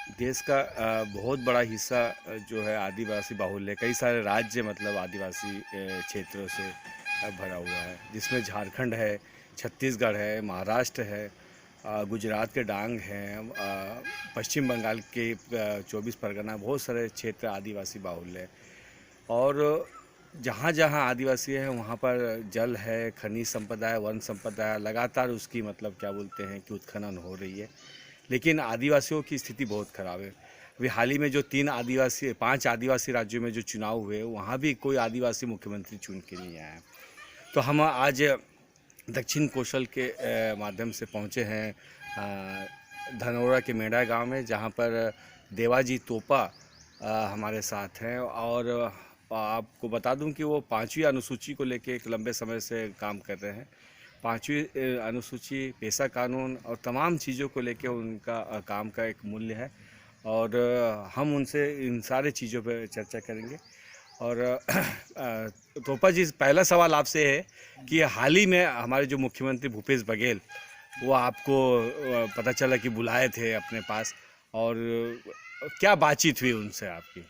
देश का बहुत बड़ा हिस्सा जो है आदिवासी बाहुल्य है। कई सारे राज्य मतलब आदिवासी क्षेत्रों से भरा हुआ है, जिसमें झारखंड है, छत्तीसगढ़ है, महाराष्ट्र है, गुजरात के डांग हैं, पश्चिम बंगाल के 24 परगना, बहुत सारे क्षेत्र आदिवासी बाहुल्य है। और जहाँ जहाँ आदिवासी है वहाँ पर जल है, खनिज संपदा है, वन संपदा है, लगातार उसकी मतलब क्या बोलते हैं कि उत्खनन हो रही है। लेकिन आदिवासियों की स्थिति बहुत ख़राब है। अभी हाल ही में जो 5 आदिवासी राज्यों में जो चुनाव हुए, वहाँ भी कोई आदिवासी मुख्यमंत्री चुन के नहीं आया। तो हम आज दक्षिण कौशल के माध्यम से पहुँचे हैं धनौरा के मेढ़ा गांव में, जहां पर देवाजी तोपा हमारे साथ हैं। और आपको बता दूं कि वो 5वीं अनुसूची को लेके एक लंबे समय से काम कर रहे हैं। 5वीं अनुसूची, पेशा कानून और तमाम चीज़ों को लेके उनका काम का एक मूल्य है। और हम उनसे इन सारे चीज़ों पर चर्चा करेंगे। और तोपा जी, पहला सवाल आपसे है कि हाल ही में हमारे जो मुख्यमंत्री भूपेश बघेल, वो आपको पता चला कि बुलाए थे अपने पास, और क्या बातचीत हुई उनसे आपकी?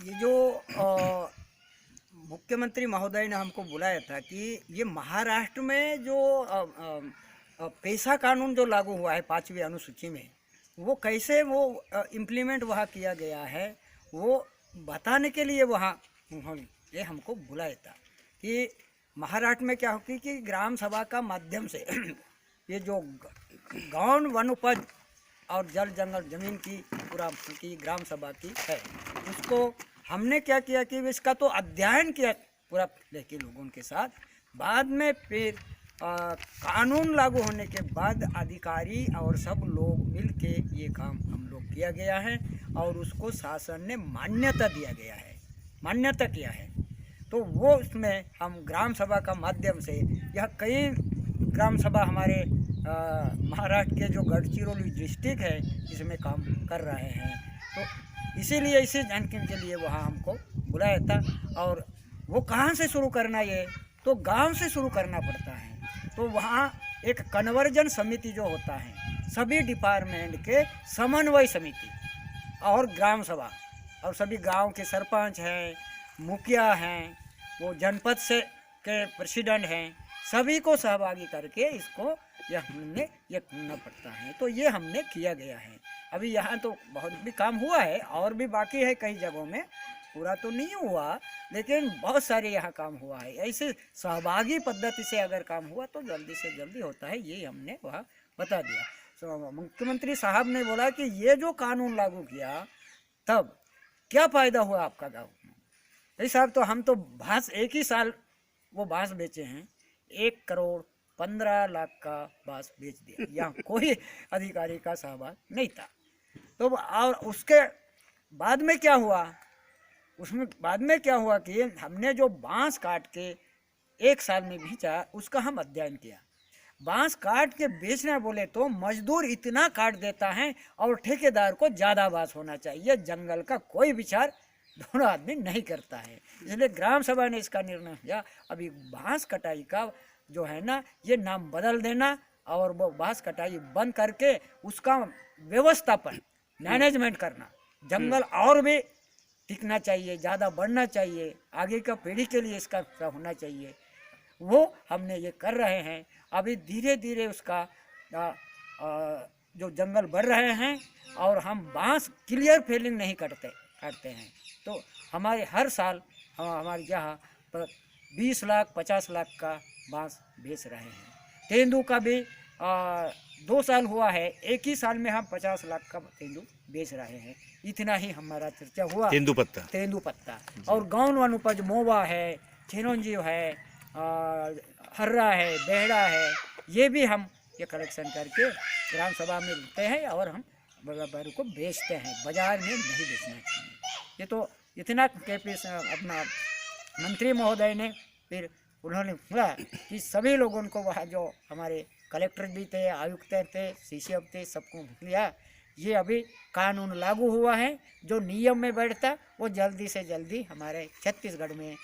ये जो मुख्यमंत्री महोदय ने हमको बुलाया था कि ये महाराष्ट्र में जो पेशा कानून जो लागू हुआ है 5वीं अनुसूची में, वो कैसे वो इम्प्लीमेंट वहाँ किया गया है, वो बताने के लिए वहाँ उन्होंने ये हमको बुलाया था कि महाराष्ट्र में क्या होती कि ग्राम सभा का माध्यम से ये जो गौण वन उपज और जल जंगल जमीन की पूरा की ग्राम सभा की है, उसको हमने क्या किया कि इसका तो अध्ययन किया पूरा लेके लोगों के साथ। बाद में फिर कानून लागू होने के बाद अधिकारी और सब लोग मिल के ये काम हम लोग किया गया है और उसको शासन ने मान्यता दिया गया है, मान्यता किया है। तो वो उसमें हम ग्राम सभा का माध्यम से यह कई ग्राम सभा हमारे महाराष्ट्र के जो गढ़चिरौली डिस्ट्रिक्ट है इसमें काम कर रहे हैं। तो इसीलिए इसी जानकारी के लिए वहाँ हमको बुलाया था। और वो कहाँ से शुरू करना, ये तो गांव से शुरू करना पड़ता है। तो वहाँ एक कन्वर्जन समिति जो होता है, सभी डिपार्टमेंट के समन्वय समिति और ग्राम सभा और सभी गांव के सरपंच हैं, मुखिया हैं, वो जनपद से के प्रेसिडेंट हैं, सभी को सहभागी करके इसको यह हमने ये करना पड़ता है। तो ये हमने किया गया है। अभी यहाँ तो बहुत भी काम हुआ है और भी बाकी है, कई जगहों में पूरा तो नहीं हुआ, लेकिन बहुत सारे यहाँ काम हुआ है। ऐसे सहभागी पद्धति से अगर काम हुआ तो जल्दी से जल्दी होता है, ये हमने वहाँ बता दिया। तो मुख्यमंत्री साहब ने बोला कि ये जो कानून लागू किया तब क्या फ़ायदा हुआ आपका गाँव में। भाई साहब, तो हम तो बांस एक ही साल वो बांस बेचे हैं, 1,15,00,000 का बांस बेच दिया। यहाँ कोई अधिकारी का सहभाग नहीं था। तो और उसके बाद में क्या हुआ, उसमें बाद में क्या हुआ कि हमने जो बांस काट के 1 साल में बेचा उसका हम अध्ययन किया। बांस काट के बेचना बोले तो मजदूर इतना काट देता है और ठेकेदार को ज़्यादा बांस होना चाहिए, जंगल का कोई विचार दोनों आदमी नहीं करता है। इसलिए ग्राम सभा ने इसका निर्णय लिया, अभी बांस कटाई का जो है ना, ये नाम बदल देना और वो बांस कटाई बंद करके उसका व्यवस्थापन मैनेजमेंट करना। जंगल और भी टिकना चाहिए, ज़्यादा बढ़ना चाहिए, आगे का पीढ़ी के लिए इसका होना चाहिए, वो हमने ये कर रहे हैं। अभी धीरे धीरे उसका जो जंगल बढ़ रहे हैं और हम बांस क्लियर फेलिंग नहीं काटते हैं। तो हमारे हर साल हमारे यहाँ पर 20 लाख 50 लाख का बांस बेच रहे हैं। तेंदू का भी 2 साल हुआ है, एक ही साल में हम 50 लाख का तेंदू बेच रहे हैं। इतना ही हमारा चर्चा हुआ। तेंदू पत्ता और गौन वन उपज मोवा है, चिरंजी है, हर्रा है, बेहड़ा है, ये भी हम ये कलेक्शन करके ग्राम सभा में लेते हैं और हम व्यापारी को बेचते हैं। बाजार में नहीं बेचना चाहिए। ये तो इतना अपना मंत्री महोदय ने फिर उन्होंने बोला कि सभी लोगों को वहाँ जो हमारे कलेक्टर भी थे, आयुक्त थे, सीसीएफ थे, सबको लिया। ये अभी कानून लागू हुआ है, जो नियम में बैठता वो जल्दी से जल्दी हमारे छत्तीसगढ़ में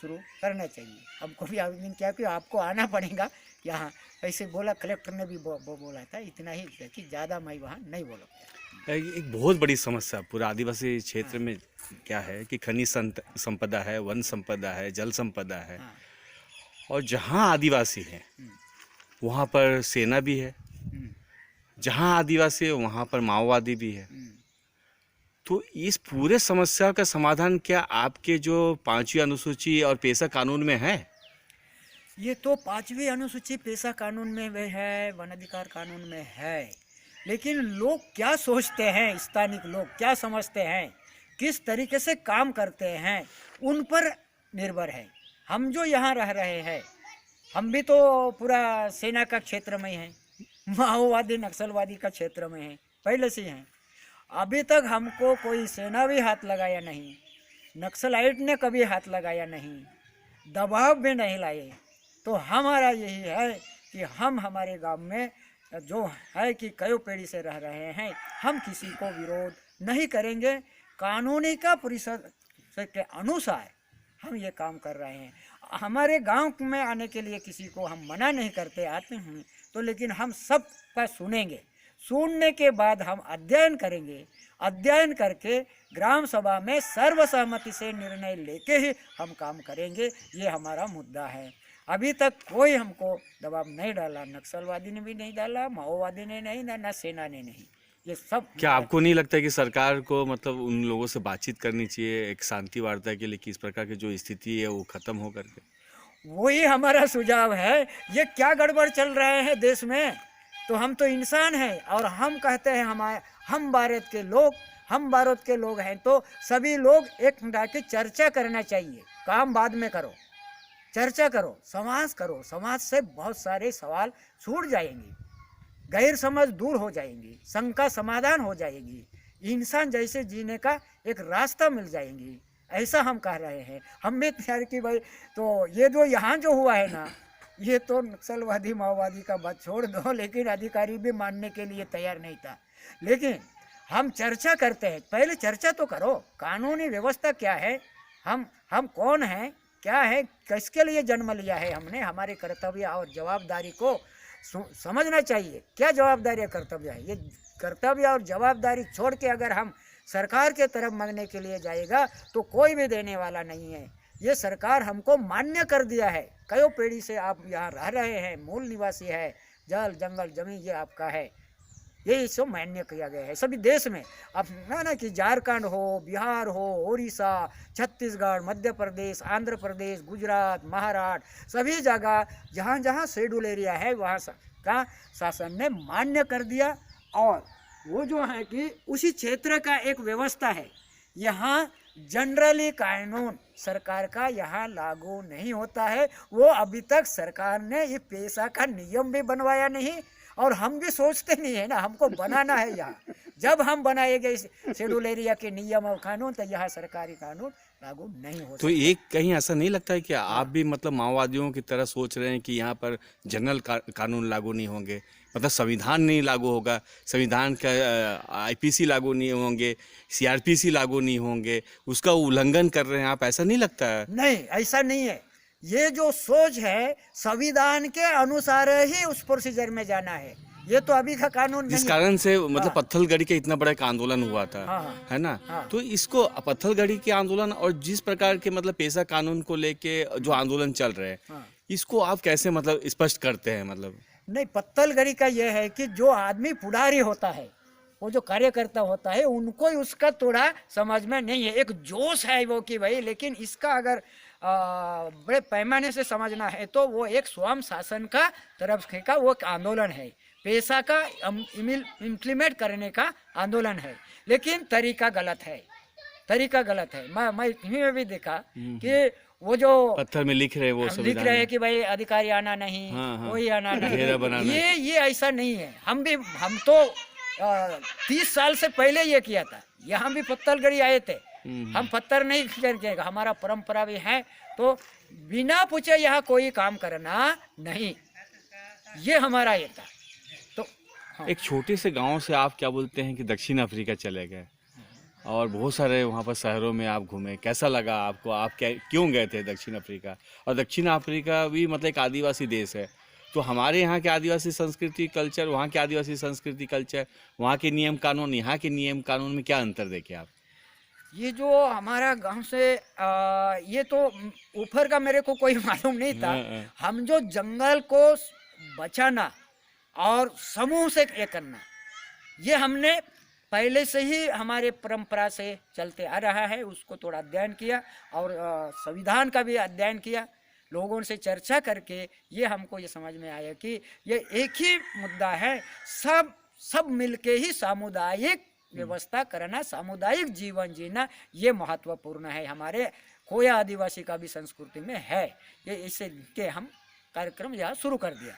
शुरू करना चाहिए। हमको भी आवेदन किया कि आपको आना पड़ेगा यहाँ, ऐसे बोला कलेक्टर ने भी बोला था। इतना ही कि ज़्यादा मैं वहाँ नहीं बोला। एक बहुत बड़ी समस्या पूरा आदिवासी क्षेत्र में क्या है कि खनिज संपदा है, वन संपदा है, जल संपदा है। हाँ। और जहाँ आदिवासी हैं वहाँ पर सेना भी है, हम्म, जहाँ आदिवासी है वहाँ पर माओवादी भी है। हम्म। तो इस पूरे समस्या का समाधान क्या आपके जो 5वीं अनुसूची और पेशा कानून में है? ये तो 5वीं अनुसूची पेशा कानून में भी है, वन अधिकार कानून में है, लेकिन लोग क्या सोचते हैं, स्थानिक लोग क्या समझते हैं, किस तरीके से काम करते हैं, उन पर निर्भर है। हम जो यहाँ रह रहे हैं, हम भी तो पूरा सेना का क्षेत्र में ही हैं, माओवादी नक्सलवादी का क्षेत्र में हैं, पहले से ही हैं। अभी तक हमको कोई सेना भी हाथ लगाया नहीं, नक्सलाइट ने कभी हाथ लगाया नहीं, दबाव भी नहीं लाए। तो हमारा यही है कि हम हमारे गांव में जो है कि कई पीढ़ी से रह रहे हैं, हम किसी को विरोध नहीं करेंगे। कानूनी का परिषद के अनुसार हम ये काम कर रहे हैं। हमारे गांव में आने के लिए किसी को हम मना नहीं करते, आते हैं तो, लेकिन हम सब का सुनेंगे। सुनने के बाद हम अध्ययन करेंगे, अध्ययन करके ग्राम सभा में सर्वसहमति से निर्णय लेके ही हम काम करेंगे। ये हमारा मुद्दा है। अभी तक कोई हमको दबाव नहीं डाला, नक्सलवादी ने भी नहीं डाला, माओवादी ने नहीं, ना सेना ने नहीं। ये सब क्या आपको नहीं लगता कि सरकार को मतलब उन लोगों से बातचीत करनी चाहिए एक शांति वार्ता के लिए कि इस प्रकार की जो स्थिति है वो खत्म हो करके? वही हमारा सुझाव है। ये क्या गड़बड़ चल रहे हैं देश में, तो हम तो इंसान हैं और हम कहते हैं हम भारत के लोग हैं, तो सभी लोग एक डाके चर्चा करना चाहिए। काम बाद में करो, चर्चा करो, समाज से बहुत सारे सवाल छूट जाएंगे, गैर समझ दूर हो जाएंगी, शंका समाधान हो जाएगी, इंसान जैसे जीने का एक रास्ता मिल जाएंगी। ऐसा हम कह रहे हैं। हम भी तैयार की भाई, तो ये जो यहाँ जो हुआ है ना, ये तो नक्सलवादी माओवादी का बात छोड़ दो, लेकिन अधिकारी भी मानने के लिए तैयार नहीं था। लेकिन हम चर्चा करते हैं, पहले चर्चा तो करो, कानूनी व्यवस्था क्या है, हम कौन हैं, क्या है, किसके लिए जन्म लिया है हमने, हमारे कर्तव्य और जवाबदारी को समझना चाहिए। क्या जवाबदारी और कर्तव्य है, ये कर्तव्य और जवाबदारी छोड़ के अगर हम सरकार के तरफ मांगने के लिए जाएगा तो कोई भी देने वाला नहीं है। ये सरकार हमको मान्य कर दिया है, कई पीढ़ी से आप यहाँ रह रहे हैं, मूल निवासी है, जल जंगल जमीन ये आपका है, ये सब मान्य किया गया है सभी देश में। अब ना कि झारखंड हो, बिहार हो, उड़ीसा, छत्तीसगढ़, मध्य प्रदेश, आंध्र प्रदेश, गुजरात, महाराष्ट्र, सभी जगह जहाँ जहाँ शेड्यूल एरिया है वहाँ का शासन ने मान्य कर दिया। और वो जो है कि उसी क्षेत्र का एक व्यवस्था है। यहाँ जनरली कानून सरकार का यहाँ लागू नहीं होता है। वो अभी तक सरकार ने ये पेशा का नियम भी बनवाया नहीं, और हम भी सोचते नहीं है ना, हमको बनाना है यहाँ। जब हम बनाएंगे इस शेड्यूल एरिया के नियम और कानून, तो यहाँ सरकारी कानून लागू नहीं हो सकता। तो एक कहीं ऐसा नहीं लगता है कि आप भी मतलब माओवादियों की तरह सोच रहे हैं कि यहाँ पर जनरल कानून लागू नहीं होंगे, मतलब संविधान नहीं लागू होगा, संविधान का आईपीसी लागू नहीं होंगे, सीआरपीसी लागू नहीं होंगे, उसका उल्लंघन कर रहे हैं आप, ऐसा नहीं लगता है? नहीं, ऐसा नहीं है। ये जो सोच है संविधान के अनुसार ही उस प्रोसीजर में जाना है। ये तो अभी का कानून जिस नहीं कारण से मतलब हाँ। पत्थलगड़ी का इतना बड़ा एक आंदोलन हुआ था, हाँ। है ना? हाँ। तो इसको पत्थलगड़ी के आंदोलन और जिस प्रकार के मतलब पेशा कानून को लेके जो आंदोलन चल रहे हैं, हाँ। इसको आप कैसे मतलब स्पष्ट करते हैं? मतलब नहीं, पत्तलगड़ी का यह है कि जो आदमी पुढ़ारी होता है, वो जो कार्यकर्ता होता है, उनको उसका थोड़ा समझ में नहीं है, एक जोश है वो कि भाई, लेकिन इसका अगर बड़े पैमाने से समझना है तो वो एक स्वयं शासन का तरफ का वो आंदोलन है, पेशा का इम्प्लीमेंट करने का आंदोलन है। लेकिन तरीका गलत है, तरीका गलत है। मैं टीवी में भी देखा कि वो जो पत्थर में लिख रहे हैं, वो लिख रहे हैं कि भाई अधिकारी आना नहीं, हाँ। कोई आना नहीं, घेरा बनाना। ये ऐसा नहीं है। हम तो 30 साल से पहले ये किया था, यहाँ भी पत्थलगड़ी आए थे। हम पत्थर नहीं करके, हमारा परंपरा भी है, तो बिना पूछे यहाँ कोई काम करना नहीं, ये हमारा ये था। तो हाँ। एक छोटे से गांव से आप क्या बोलते हैं कि दक्षिण अफ्रीका चले गए और बहुत सारे वहाँ पर शहरों में आप घूमे, कैसा लगा आपको? आप क्या क्यों गए थे दक्षिण अफ्रीका? और दक्षिण अफ्रीका भी मतलब एक आदिवासी देश है, तो हमारे यहाँ के आदिवासी संस्कृति कल्चर, वहाँ के आदिवासी संस्कृति कल्चर, वहाँ के नियम कानून, यहाँ के नियम कानून में क्या अंतर देखे आप? ये जो हमारा गांव से ये तो ऊपर का मेरे को कोई मालूम नहीं था। हाँ। हम जो जंगल को बचाना और समूह से ये करना, ये हमने पहले से ही हमारे परंपरा से चलते आ रहा है। उसको थोड़ा अध्ययन किया और संविधान का भी अध्ययन किया, लोगों से चर्चा करके ये हमको ये समझ में आया कि ये एक ही मुद्दा है, सब मिलके ही सामुदायिक व्यवस्था करना, सामुदायिक जीवन जीना, ये महत्वपूर्ण है। हमारे खोया आदिवासी का भी संस्कृति में है ये, इसे के हम कार्यक्रम यहाँ शुरू कर दिया।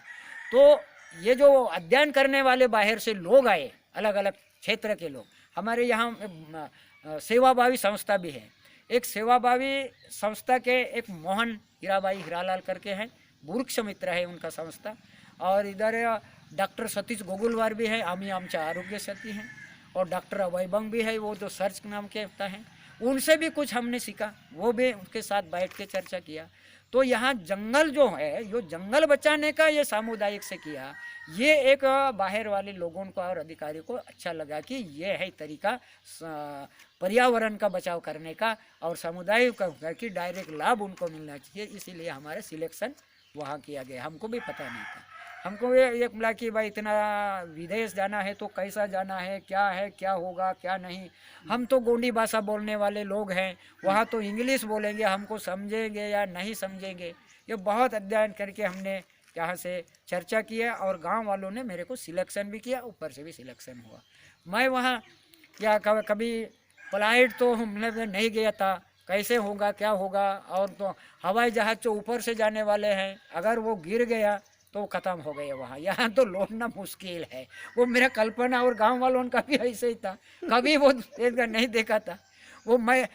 तो ये जो अध्ययन करने वाले बाहर से लोग आए, अलग अलग क्षेत्र के लोग, हमारे यहाँ सेवाभावी संस्था भी है। एक सेवाभावी संस्था के एक मोहन हीराबाई हीरालाल करके हैं, वृक्ष मित्र है उनका संस्था। और इधर डॉक्टर सतीश गोगुलवार भी है, आम्ही आमच्या आरोग्य साथी हैं। और डॉक्टर अवैबंग भी है, वो जो सर्च नाम के होता है, उनसे भी कुछ हमने सीखा, वो भी उनके साथ बैठ के चर्चा किया। तो यहाँ जंगल जो है, यो जंगल बचाने का ये सामुदायिक से किया, ये एक बाहर वाले लोगों को और अधिकारी को अच्छा लगा कि ये है तरीका पर्यावरण का बचाव करने का और समुदाय का कि डायरेक्ट लाभ उनको मिलना चाहिए। इसीलिए हमारा सिलेक्शन वहाँ किया गया। हमको भी पता नहीं था, हमको ये मिला कि भाई इतना विदेश जाना है तो कैसा जाना है, क्या होगा क्या नहीं। हम तो गोंडी भाषा बोलने वाले लोग हैं, वहाँ तो इंग्लिश बोलेंगे, हमको समझेंगे या नहीं समझेंगे। ये बहुत अध्ययन करके हमने यहाँ से चर्चा किया और गांव वालों ने मेरे को सिलेक्शन भी किया, ऊपर से भी सिलेक्शन हुआ। मैं वहाँ क्या कभी फ्लाइट तो हमने नहीं गया था, कैसे होगा क्या होगा। और तो हवाई जहाज़ जो ऊपर से जाने वाले हैं, अगर वो गिर गया तो ख़त्म हो गए वहाँ। यहाँ तो लौटना मुश्किल है। वो मेरा कल्पना और गांव वालों का भी ऐसे ही था, कभी वो नहीं देखा था। वो मैं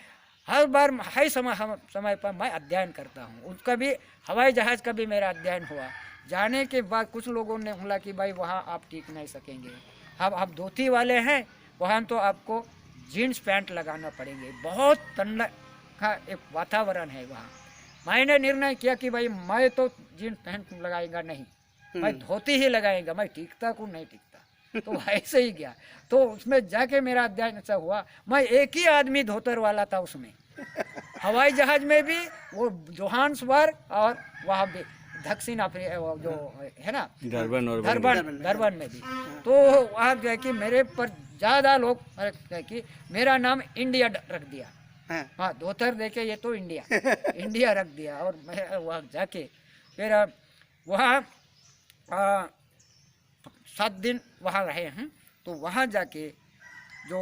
हर बार हर समय पर मैं अध्ययन करता हूँ। उसका भी हवाई जहाज़ का भी मेरा अध्ययन हुआ। जाने के बाद कुछ लोगों ने बोला कि भाई वहाँ आप टिक नहीं सकेंगे, अब आप धोती वाले हैं, वहाँ तो आपको जीन्स पैंट लगाना पड़ेंगे, बहुत ठंडा का एक वातावरण है वहाँ। मैंने निर्णय किया कि भाई मैं तो जीन्स पैंट लगाएगा नहीं, मैं धोती ही लगाएगा, मैं टिकता को नहीं टिकता। तो ऐसे ही गया। तो उसमें जाके मेरा अध्ययन अच्छा हुआ। मैं एक ही आदमी धोतर वाला था उसमें, हवाई जहाज में भी, वो जोहान्सबर्ग और वहाँ भी दक्षिण अफ्रीका जो है ना डरबन में भी। तो वहाँ जो है कि मेरे पर ज़्यादा लोग कि मेरा नाम इंडिया रख दिया। हाँ, धोतर देके ये तो इंडिया रख दिया। और मैं वहाँ जाके फिर वहाँ 7 दिन वहाँ रहे हैं। तो वहाँ जाके जो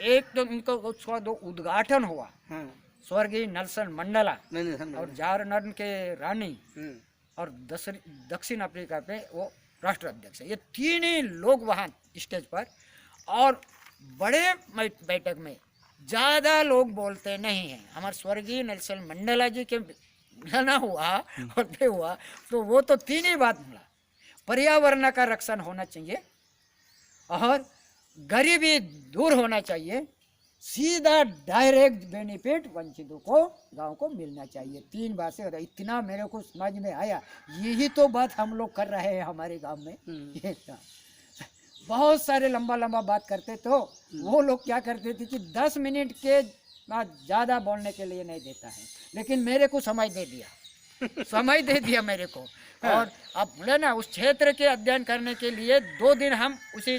एक तो उनको उसका जो उद्घाटन हुआ, स्वर्गीय नेल्सन मंडेला और झारखंड के रानी और दक्षिण अफ्रीका पे वो राष्ट्राध्यक्ष, ये 3 ही लोग वहाँ स्टेज पर। और बड़े बैठक में ज़्यादा लोग बोलते नहीं हैं। हमारे स्वर्गीय नेल्सन मंडेला जी के मिलना हुआ और पे हुआ, तो वो तो 3 ही बात बोला, पर्यावरण का रक्षण होना चाहिए और गरीबी दूर होना चाहिए, सीधा डायरेक्ट बेनिफिट वंचितों को गांव को मिलना चाहिए। 3 बात से इतना मेरे को समझ में आया, यही तो बात हम लोग कर रहे हैं हमारे गांव में। ये बहुत सारे लंबा बात करते, तो वो लोग क्या करते थे कि 10 मिनट के बाद ज़्यादा बोलने के लिए नहीं देता है, लेकिन मेरे को समय दे दिया मेरे को। और अब बोले ना, उस क्षेत्र के अध्ययन करने के लिए 2 दिन हम उसी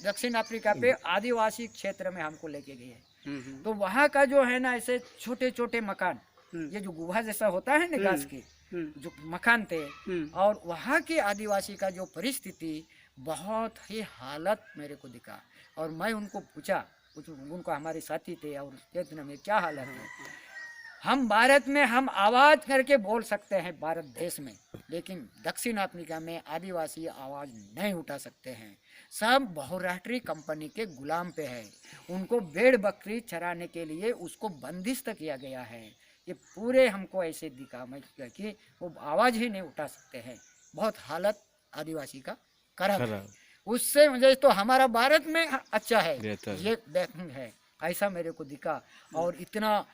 दक्षिण अफ्रीका पे आदिवासी क्षेत्र में हमको लेके गए। तो वहाँ का जो है ना, ऐसे छोटे छोटे मकान, ये जो गुहा जैसा होता है ना घास की, जो मकान थे, और वहाँ के आदिवासी का जो परिस्थिति, बहुत ही हालत मेरे को दिखा। और मैं उनको पूछा, उनको हमारे साथी थे, और क्षेत्र में क्या हालत है। हम भारत में हम आवाज़ करके बोल सकते हैं भारत देश में, लेकिन दक्षिण अफ्रीका में आदिवासी आवाज़ नहीं उठा सकते हैं। सब बहुराष्ट्रीय कंपनी के गुलाम पे है। उनको भेड़ बकरी चराने के लिए उसको बंदिस्त किया गया है। ये पूरे हमको ऐसे दिखा मैं कि वो आवाज़ ही नहीं उठा सकते हैं। बहुत हालत आदिवासी का खराब है। उससे मुझे तो हमारा भारत में अच्छा है, ये है, ऐसा मेरे को दिखा। और इतना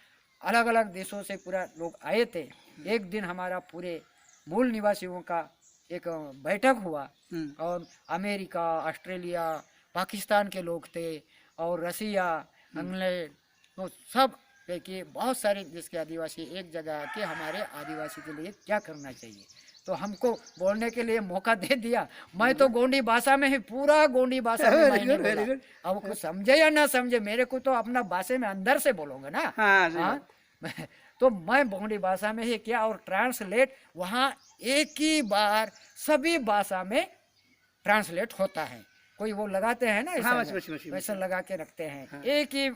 अलग अलग देशों से पूरा लोग आए थे। एक दिन हमारा पूरे मूल निवासियों का एक बैठक हुआ और अमेरिका, ऑस्ट्रेलिया, पाकिस्तान के लोग थे और रसिया, इंग्लैंड, तो सब देखिए बहुत सारे देश के आदिवासी एक जगह आके हमारे आदिवासी के लिए क्या करना चाहिए, तो हमको बोलने के लिए मौका दे दिया। मैं तो गोंडी भाषा में ही पूरा गोंडी भाषा में मैंने बोला। अब कुछ समझे या ना समझे, मेरे को तो अपना भाषा में अंदर से बोलोगे ना। हाँ तो मैं गोंडी भाषा में ही किया और ट्रांसलेट वहाँ एक ही बार सभी भाषा में ट्रांसलेट होता है। कोई वो लगाते हैं ना वैसा लगा के रखते हैं, एक ही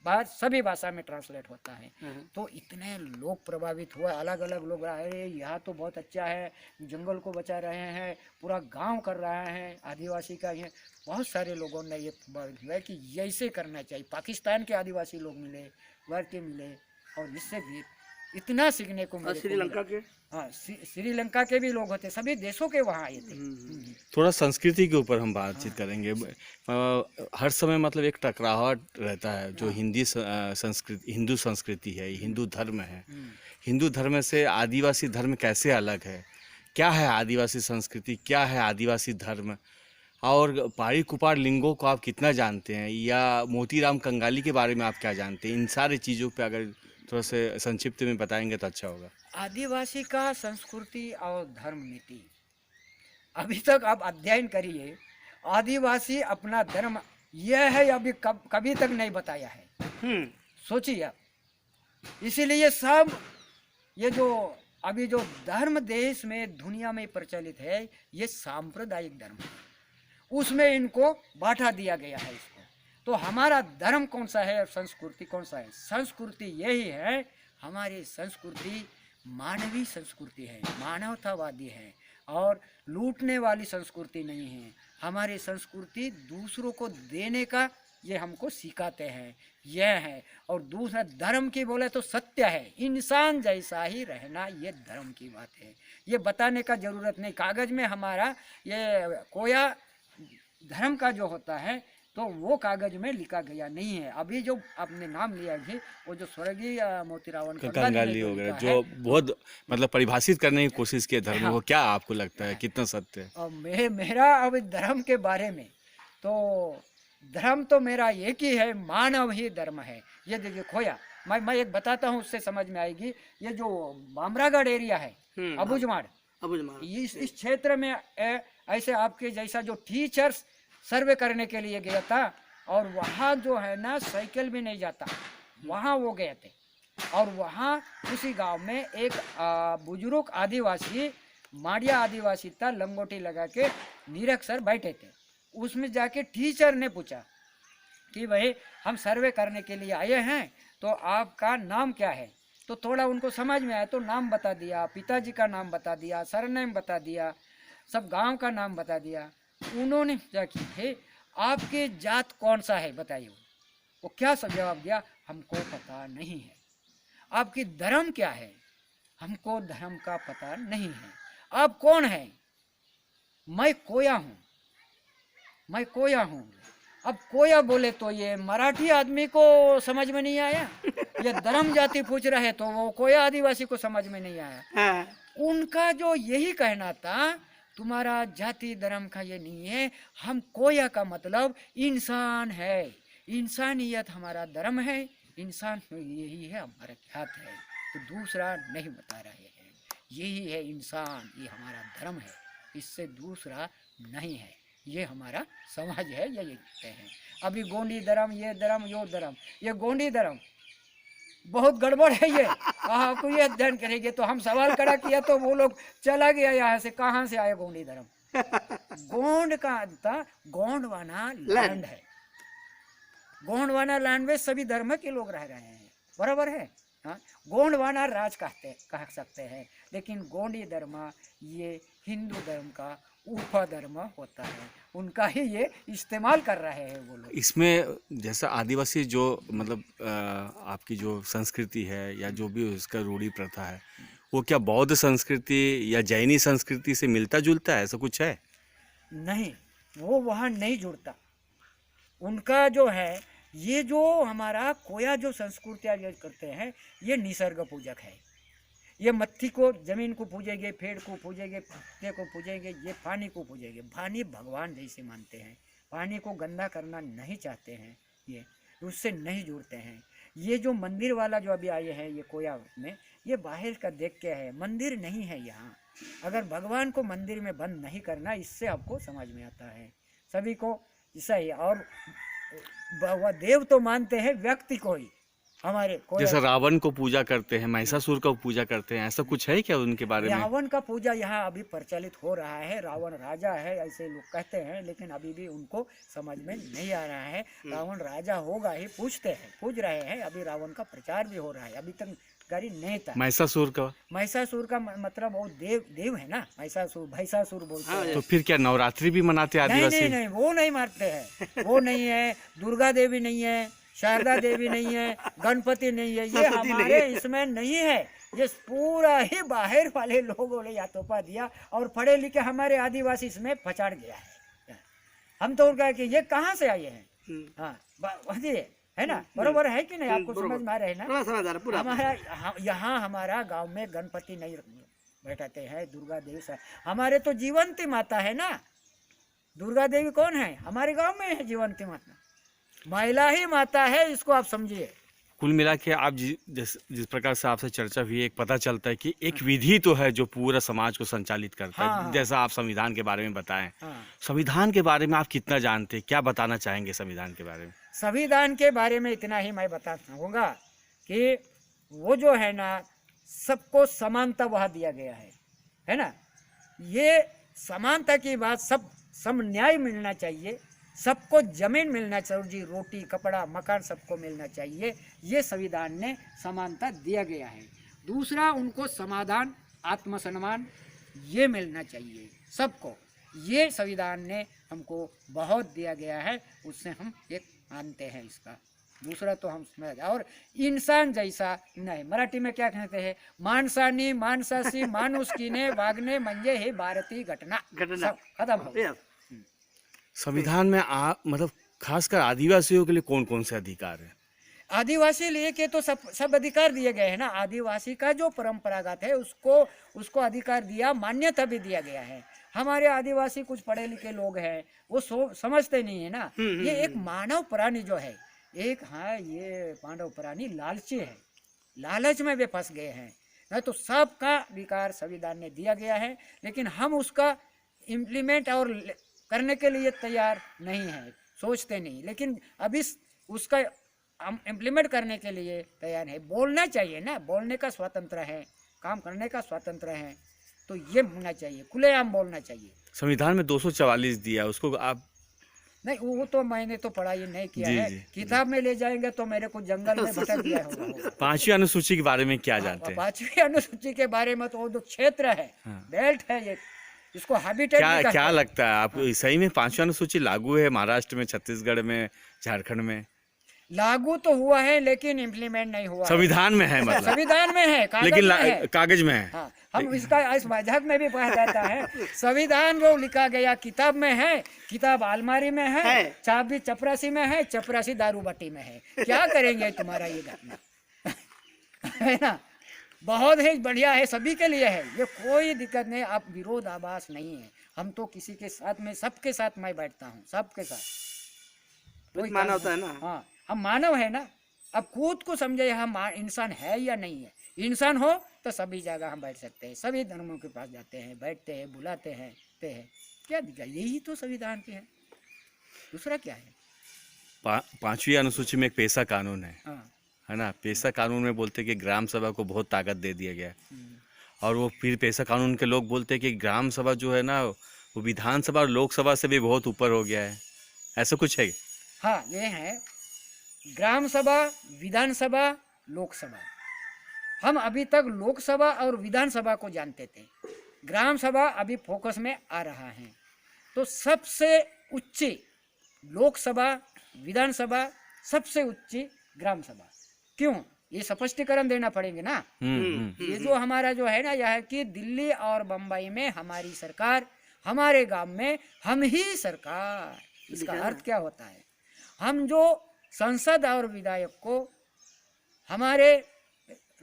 बार सभी भाषा में ट्रांसलेट होता है। तो इतने लोग प्रभावित हुए, अलग अलग लोग अरे यहाँ तो बहुत अच्छा है, जंगल को बचा रहे हैं, पूरा गांव कर रहे हैं आदिवासी का। ये बहुत सारे लोगों ने ये प्रभावित हुआ कि ऐसे करना चाहिए। पाकिस्तान के आदिवासी लोग मिले, भारतीय मिले और इससे भी इतना सीखने को मिला। श्रीलंका के, हाँ श्रीलंका के भी लोग होते, सभी देशों के वहाँ आए थे। थोड़ा संस्कृति के ऊपर हम बातचीत करेंगे। हर समय मतलब एक टकराहट रहता है जो हिंदू संस्कृति है, हिंदू धर्म है। हिंदू धर्म से आदिवासी धर्म कैसे अलग है? क्या है आदिवासी संस्कृति, क्या है आदिवासी धर्म? और पारी कुपार लिंगों को आप कितना जानते हैं, या मोतीराम कंगाली के बारे में आप क्या जानते हैं? इन सारी चीज़ों पे अगर थोड़ा से संक्षिप्त में बताएंगे तो अच्छा होगा। आदिवासी का संस्कृति और धर्म नीति अभी तक आप अध्ययन करिए, आदिवासी अपना धर्म यह है अभी कभी तक नहीं बताया है। सोचिए आप, इसीलिए सब ये जो अभी जो धर्म देश में दुनिया में प्रचलित है ये सांप्रदायिक धर्म है, उसमें इनको बांटा दिया गया है इसको। तो हमारा धर्म कौन सा है और संस्कृति कौन सा है? संस्कृति यही है, हमारी संस्कृति मानवीय संस्कृति है, मानवतावादी है और लूटने वाली संस्कृति नहीं है। हमारी संस्कृति दूसरों को देने का ये हमको सिखाते हैं, यह है। और दूसरा धर्म की बोले तो सत्य है, इंसान जैसा ही रहना ये धर्म की बात है। ये बताने का जरूरत नहीं, कागज में हमारा ये कोया धर्म का जो होता है तो वो कागज में लिखा गया नहीं है। अभी जो आपने नाम लिया है वो जो स्वर्गीय मोतीराम कंगाली वगैरह जो बहुत मतलब परिभाषित करने की कोशिश की धर्म, वो क्या आपको लगता है कितना सत्य है? और मेरा अब धर्म के बारे में तो धर्म तो मेरा एक ही है, मानव ही धर्म है। ये देखिए खोया, मैं एक बताता हूँ, उससे समझ में आएगी। ये जो बामरागढ़ एरिया है, अबुझमाड़, इस क्षेत्र में ऐसे आपके जैसा जो टीचर्स सर्वे करने के लिए गया था और वहाँ जो है ना साइकिल भी नहीं जाता, वहाँ वो गए थे और वहाँ उसी गांव में एक बुजुर्ग आदिवासी, माड़िया आदिवासी था, लंगोटी लगा के निरक्षर बैठे थे। उसमें जाके टीचर ने पूछा कि भाई हम सर्वे करने के लिए आए हैं तो आपका नाम क्या है? तो थोड़ा उनको समझ में आया तो नाम बता दिया, पिताजी का नाम बता दिया, सरनेम बता दिया, सब गांव का नाम बता दिया। उन्होंने क्या की है, आपके जात कौन सा है बताइए? वो क्या सब जवाब दिया, हमको पता नहीं है। आपकी धर्म क्या है? हमको धर्म का पता नहीं है। आप कौन है? मैं कोया हूँ, मैं कोया हूँ। अब कोया बोले तो ये मराठी आदमी को समझ में नहीं आया, ये धर्म जाति पूछ रहे तो वो कोया आदिवासी को समझ में नहीं आया। उनका जो यही कहना था, तुम्हारा जाति धर्म का ये नहीं है, हम कोया का मतलब इंसान है, इंसानियत हमारा धर्म है, इंसान यही है हमारा ख्यात है, तो दूसरा नहीं बता रहे हैं। यही है इंसान, ये हमारा धर्म है, इससे दूसरा नहीं है, ये हमारा समाज है, ये कहते हैं। अभी गोंडी धर्म, ये धर्म, यो धर्म, ये गोंडी धर्म बहुत गड़बड़ है। ये आपको ये अध्ययन करेंगे तो हम सवाल खड़ा किया तो वो लोग चला गया यहाँ से, कहाँ से आया गोंडी धर्म? गोंड का था, गोंडवाना लैंड है, गोंडवाना लैंड में सभी धर्म के लोग रह रहे हैं, बराबर है। हाँ, गोंडवाना राज कह सकते हैं, लेकिन गोंडी धर्म ये हिंदू धर्म का उपधर्म होता है, उनका ही ये इस्तेमाल कर रहे हैं वो लोग। इसमें जैसा आदिवासी जो मतलब आपकी जो संस्कृति है या जो भी उसका रूढ़ी प्रथा है, वो क्या बौद्ध संस्कृति या जैनी संस्कृति से मिलता जुलता है, ऐसा कुछ है? नहीं, वो वहाँ नहीं जुड़ता। उनका जो है, ये जो हमारा कोया जो संस्कृति करते हैं, ये निसर्ग पूजक है, ये मत्थी को, जमीन को पूजेंगे, पेड़ को पूजेंगे, पत्ते को पूजेंगे, ये पानी को पूजेंगे। पानी भगवान जैसे मानते हैं, पानी को गंदा करना नहीं चाहते हैं, ये उससे नहीं जुड़ते हैं। ये जो मंदिर वाला जो अभी आए हैं ये कोया में, ये बाहर का देख के है, मंदिर नहीं है यहाँ। अगर भगवान को मंदिर में बंद नहीं करना, इससे आपको समझ में आता है सभी को ऐसा ही। और वह देव तो मानते हैं व्यक्ति को ही, हमारे कोया। जैसे रावण को पूजा करते हैं, महिषासुर को पूजा करते हैं, ऐसा कुछ है क्या उनके बारे में? रावण का पूजा यहाँ अभी प्रचलित हो रहा है। रावण राजा है ऐसे लोग कहते हैं, लेकिन अभी भी उनको समझ में नहीं आ रहा है। रावण राजा होगा ही, पूज रहे हैं। अभी रावण का प्रचार भी हो रहा है, अभी तक गाड़ी नहीं था। महिषासुर का महिषासुर का मतलब वो देव है ना, महिषासुर बोलते हैं। तो फिर क्या नवरात्रि भी मनाते हैं नहीं आदिवासी? नहीं, वो नहीं मारते हैं, वो नहीं है। दुर्गा देवी नहीं है, शारदा देवी नहीं है, गणपति नहीं है, ये हमारे इसमें नहीं है। ये पूरा ही बाहर वाले लोगों ने यातोपा दिया और पढ़े लिखे हमारे आदिवासी इसमें फचाड़ गया है। हम तो उनका कि ये कहाँ से आए हैं। हाँ, है ना, बरोबर है कि नहीं? आपको समझ में आ रहा है ना? हमारा यहाँ हमारा गांव में गणपति नहीं बैठाते हैं, दुर्गा देवी से। हमारे तो जीवंती माता है ना, दुर्गा देवी कौन है? हमारे गांव में है जीवंती माता, महिला ही माता है, इसको आप समझिए। कुल मिला के आप जिस प्रकार से आपसे चर्चा हुई, एक पता चलता है कि एक विधि तो है जो पूरा समाज को संचालित करता है। हाँ। जैसा आप संविधान के बारे में बताएं, हाँ। संविधान के बारे में आप कितना जानते हैं, क्या बताना चाहेंगे संविधान के बारे में? संविधान के बारे में इतना ही मैं बता चाहूँगा कि वो जो है ना, सबको समानता वहाँ दिया गया है ना। ये समानता की बात, सब न्याय मिलना चाहिए, सबको जमीन मिलना चाहिए, रोटी कपड़ा मकान सबको मिलना चाहिए। ये संविधान ने समानता दिया गया है। दूसरा, उनको समाधान, आत्मसम्मान ये मिलना चाहिए सबको। ये संविधान ने हमको बहुत दिया गया है, उससे हम एक मानते हैं इसका। दूसरा तो हम समझ, और इंसान जैसा नहीं, मराठी में क्या कहते हैं, मानसानी मानसासी मानुष कीने वागने मंजे ही भारतीय घटना खत्म हो गया। संविधान में मतलब खासकर आदिवासियों के लिए कौन कौन से अधिकार है? आदिवासी लिए के तो सब अधिकार दिए गए हैं ना। आदिवासी का जो परंपरागत है उसको अधिकार दिया, मान्यता भी दिया गया है। हमारे आदिवासी कुछ पढ़े लिखे लोग हैं, वो समझते नहीं है ना। ये एक मानव प्राणी जो है, एक हाँ, ये मानव प्राणी लालची है, लालच में वे फंस गए हैं। नहीं तो सबका अधिकार संविधान ने दिया गया है, लेकिन हम उसका इम्प्लीमेंट और करने के लिए तैयार नहीं है, सोचते नहीं। लेकिन अभी उसका हम इम्प्लीमेंट करने के लिए तैयार है। बोलना चाहिए ना, बोलने का स्वतंत्र है, काम करने का स्वतंत्र है, तो ये होना चाहिए, खुलेआम बोलना चाहिए। संविधान में 244 दिया, उसको आप नहीं, वो तो मैंने तो पढ़ाई नहीं किया है। जी, किताब में ले जाएंगे तो मेरे को जंगल में भटक दिया होगा। 5वीं अनुसूची के बारे में क्या जानते हैं? 5वीं अनुसूची के बारे में तो वो जो क्षेत्र है, बेल्ट है, ये इसको हैबिटेट क्या लगता है आपको, सही में 5वीं अनुसूची लागू है महाराष्ट्र में, छत्तीसगढ़ में, झारखंड में? लागू तो हुआ है, लेकिन इम्प्लीमेंट नहीं हुआ। संविधान में है, मतलब संविधान में है, लेकिन कागज में है। हाँ, हम इसका इस मजाक में भी कहा जाता है, संविधान वो लिखा गया किताब में है, किताब अलमारी में है, चाबी चपरासी में है, चपरासी दारू बट्टी में है। क्या करेंगे तुम्हारा ये घटना है ना। बहुत ही बढ़िया है, सभी के लिए है, ये कोई दिक्कत नहीं। आप विरोधाभास नहीं है। हम तो किसी के साथ में, सबके साथ मैं बैठता हूँ, सबके साथ। कोई मानवता है ना। हाँ, हम मानव है ना। अब खुद को समझे हम इंसान है या नहीं है। इंसान हो तो सभी जगह हम बैठ सकते हैं, सभी धर्मों के पास जाते हैं, बैठते हैं, बुलाते हैं, क्या दिक्कत? यही तो संविधान के है, दूसरा क्या है। 5वीं अनुसूची में एक पेशा कानून है ना। पेशा कानून में बोलते हैं कि ग्राम सभा को बहुत ताकत दे दिया गया है, और वो फिर पेशा कानून के लोग बोलते हैं कि ग्राम सभा जो है ना, वो विधानसभा और लोकसभा से भी बहुत ऊपर हो गया है। ऐसा कुछ है? हाँ, ये है ग्राम सभा, विधानसभा, लोकसभा। हम अभी तक लोकसभा और विधानसभा को जानते थे, ग्राम सभा अभी फोकस में आ रहा है। तो सबसे ऊंची लोकसभा, विधानसभा, सबसे ऊंची ग्राम सभा। क्यों? ये स्पष्टीकरण देना पड़ेंगे ना। ये जो हमारा जो है ना, यह है कि दिल्ली और बम्बई में हमारी सरकार, हमारे गांव में हम ही सरकार। इसका अर्थ क्या होता है? हम जो संसद और विधायक को हमारे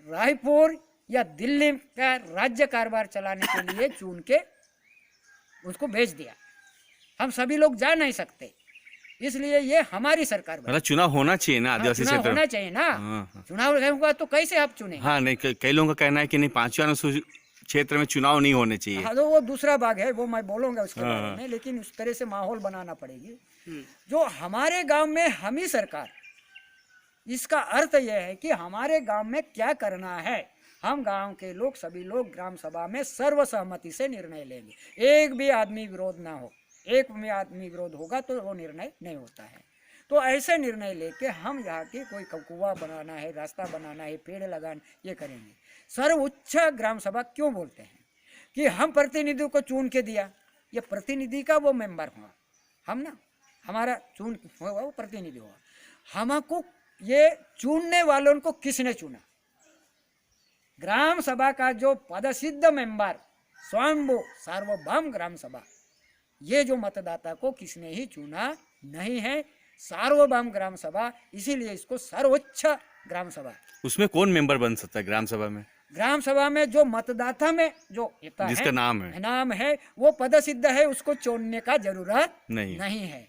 रायपुर या दिल्ली का राज्य कारोबार चलाने के लिए चुन के उसको भेज दिया। हम सभी लोग जा नहीं सकते, इसलिए ये हमारी सरकार बनी। मतलब चुनाव होना चाहिए ना हाँ, आदिवासी चुनाव क्षेत्र में। होना चाहिए ना। हाँ। चुनाव होगा तो कैसे आप चुने? हाँ नहीं, कई लोगों का कहना है कि नहीं, 5वें अनुसूचित क्षेत्र में चुनाव नहीं होने चाहिए। हाँ, तो वो दूसरा भाग है, वो मैं बोलूँगा उसके हाँ, बारे हाँ। में, लेकिन उस तरह से माहौल बनाना पड़ेगी। जो हमारे गांव में हम ही सरकार, इसका अर्थ यह है कि हमारे गांव में क्या करना है, हम गांव के लोग सभी लोग ग्राम सभा में सर्वसहमति से निर्णय लेंगे। एक भी आदमी विरोध ना हो, एक भी आदमी विरोध होगा तो वो निर्णय नहीं होता है। तो ऐसे निर्णय लेके हम यहाँ की कोई कुआं बनाना है, रास्ता बनाना है, पेड़ लगाना, ये करेंगे। सर्वोच्च ग्राम सभा क्यों बोलते हैं कि हम प्रतिनिधियों को चुन के दिया, ये प्रतिनिधि का वो मेंबर हुआ, हम ना, हमारा चुन होगा वो प्रतिनिधि होगा। हमको ये चुनने वालों को किसने चुना? ग्राम सभा का जो पदसिद्ध मेंबर स्वयंभू सार्वभौम ग्राम सभा, ये जो मतदाता को किसने ही चुना नहीं है, सार्वभौम ग्राम सभा, इसीलिए इसको सर्वोच्च ग्राम सभा। उसमें कौन मेंबर बन सकता है ग्राम सभा में? ग्राम सभा में जो मतदाता में जो होता जिसका है, नाम है वो पदसिद्ध है, उसको चुनने का जरूरत नहीं। नहीं है।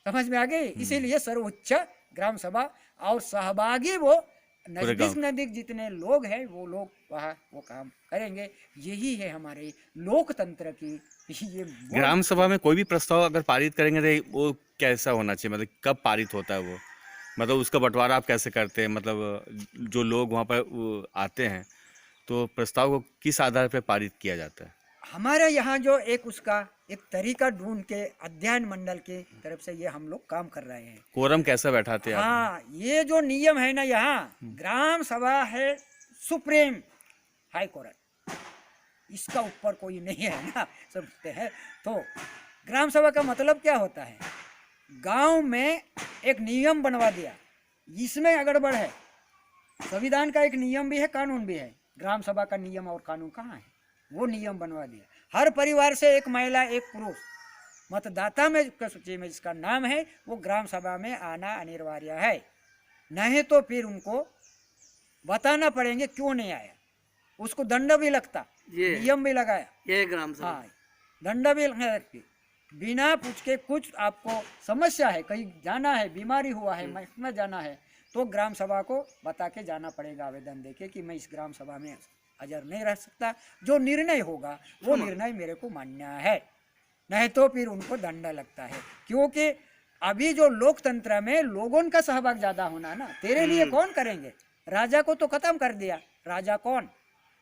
समझ में आ गई? इसीलिए सर्वोच्च ग्राम सभा, और सहभागी वो नजदीक जितने लोग हैं वो लोग वहाँ वो काम करेंगे। यही है हमारे लोकतंत्र की ये ग्राम सभा में कोई भी प्रस्ताव अगर पारित करेंगे तो वो कैसा होना चाहिए, मतलब कब पारित होता है वो, मतलब उसका बंटवारा आप कैसे करते हैं, मतलब जो लोग वहाँ पर आते हैं तो प्रस्ताव को किस आधार पर पारित किया जाता है? हमारे यहाँ जो उसका एक तरीका ढूंढ के अध्ययन मंडल की तरफ से ये हम लोग काम कर रहे हैं। कोरम कैसा बैठाते हैं आप? हाँ, ये जो नियम है ना, यहाँ ग्राम सभा है सुप्रीम हाई कोर्ट, इसका ऊपर कोई नहीं है ना, समझते हैं। तो ग्राम सभा का मतलब क्या होता है? गांव में एक नियम बनवा दिया, इसमें गड़बड़ है। संविधान का एक नियम भी है, कानून भी है। ग्राम सभा का नियम और कानून कहाँ है? वो नियम बनवा दिया, हर परिवार से एक महिला एक पुरुष मतदाता में सूची में जिसका नाम है वो ग्राम सभा में आना अनिवार्य है। नहीं तो फिर उनको बताना पड़ेंगे क्यों नहीं आया, उसको दंड भी लगता, नियम भी लगाया ये ग्राम सभा। हाँ, दंड भी लगती। बिना पूछ के कुछ आपको समस्या है, कहीं जाना है, बीमारी हुआ है, महकमा जाना है, तो ग्राम सभा को बता के जाना पड़ेगा, आवेदन देके कि मैं इस ग्राम सभा में हाजिर नहीं रह सकता। जो निर्णय होगा वो निर्णय मेरे को मान्य है, नहीं तो फिर उनको दंड लगता है। क्योंकि अभी जो लोकतंत्र में लोगों का सहभाग ज्यादा होना ना, तेरे लिए कौन करेंगे? राजा को तो खत्म कर दिया। राजा कौन?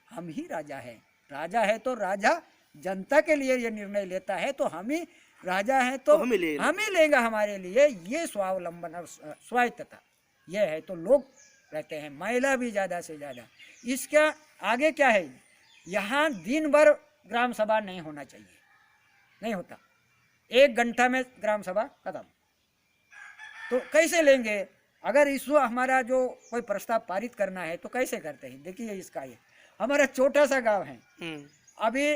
हम ही राजा है। राजा है तो राजा जनता के लिए ये निर्णय लेता है, तो हम ही राजा है तो हम ही लेंगे हमारे लिए। ये स्वावलंबन और स्वायत्तता ये है, तो लोग रहते हैं, महिला भी ज़्यादा से ज़्यादा। इसका आगे क्या है? यहाँ दिन भर ग्राम सभा नहीं होना चाहिए, नहीं होता, 1 घंटा में ग्राम सभा खत्म। तो कैसे लेंगे? अगर इसको हमारा जो कोई प्रस्ताव पारित करना है तो कैसे करते हैं? देखिए, इसका ये हमारा छोटा सा गांव है। अभी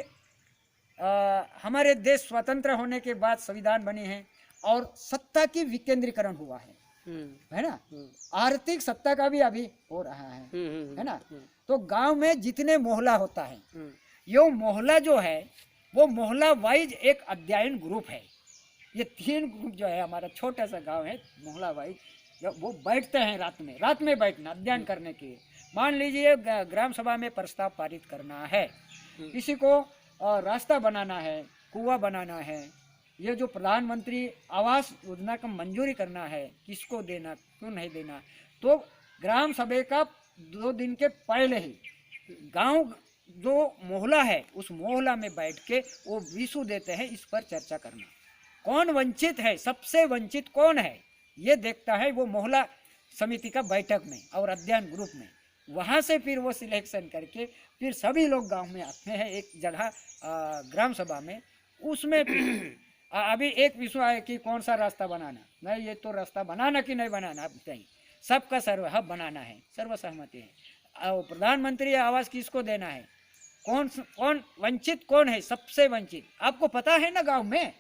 हमारे देश स्वतंत्र होने के बाद संविधान बनी है और सत्ता की विकेंद्रीकरण हुआ है ना, आर्थिक सत्ता का भी अभी हो रहा है ना। तो गांव में जितने मोहल्ला होता है, ये मोहल्ला जो है वो मोहल्ला वाइज एक अध्ययन ग्रुप है। ये 3 ग्रुप जो है, हमारा छोटा सा गांव है, मोहल्ला वाइज वो बैठते हैं रात में बैठना अध्ययन करने के लिए। मान लीजिए ग्राम सभा में प्रस्ताव पारित करना है, किसी को रास्ता बनाना है, कुआं बनाना है, ये जो प्रधानमंत्री आवास योजना का मंजूरी करना है, किसको देना क्यों नहीं देना, तो ग्राम सभा का 2 दिन के पहले ही गांव जो मोहल्ला है उस मोहल्ला में बैठ के वो विषय देते हैं, इस पर चर्चा करना। कौन वंचित है, सबसे वंचित कौन है, ये देखता है वो मोहल्ला समिति का बैठक में और अध्ययन ग्रुप में। वहाँ से फिर वो सिलेक्शन करके फिर सभी लोग गांव में आते हैं एक जगह ग्राम सभा में। उसमें अभी एक विषय है कि कौन सा रास्ता बनाना, नहीं ये तो रास्ता बनाना कि नहीं बनाना, नहीं, सबका सर्वहब बनाना है, सर्वसहमति है। और प्रधानमंत्री आवास किसको देना है, कौन वंचित कौन है, सबसे वंचित आपको पता है ना गांव में।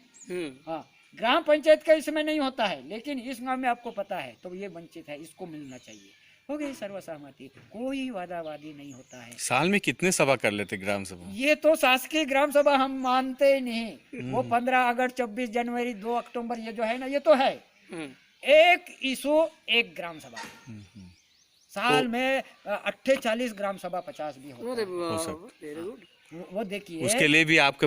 हाँ, ग्राम पंचायत का इसमें नहीं होता है, लेकिन इस गांव में आपको पता है, तो ये वंचित है, इसको मिलना चाहिए। हो गई सर्वसहमति, कोई वादावादी नहीं होता है। साल में कितने सभा कर लेते ग्राम सभा? ये तो शासकीय ग्राम सभा हम मानते ही नहीं। वो 15 अगस्त, 26 जनवरी, 2 अक्टूबर ये जो है ना, ये तो है एक इशू, एक ग्राम सभा। साल में 48 ग्राम सभा, 50 भी होता है। हो सकता। वो देखिए, उसके लिए भी आपका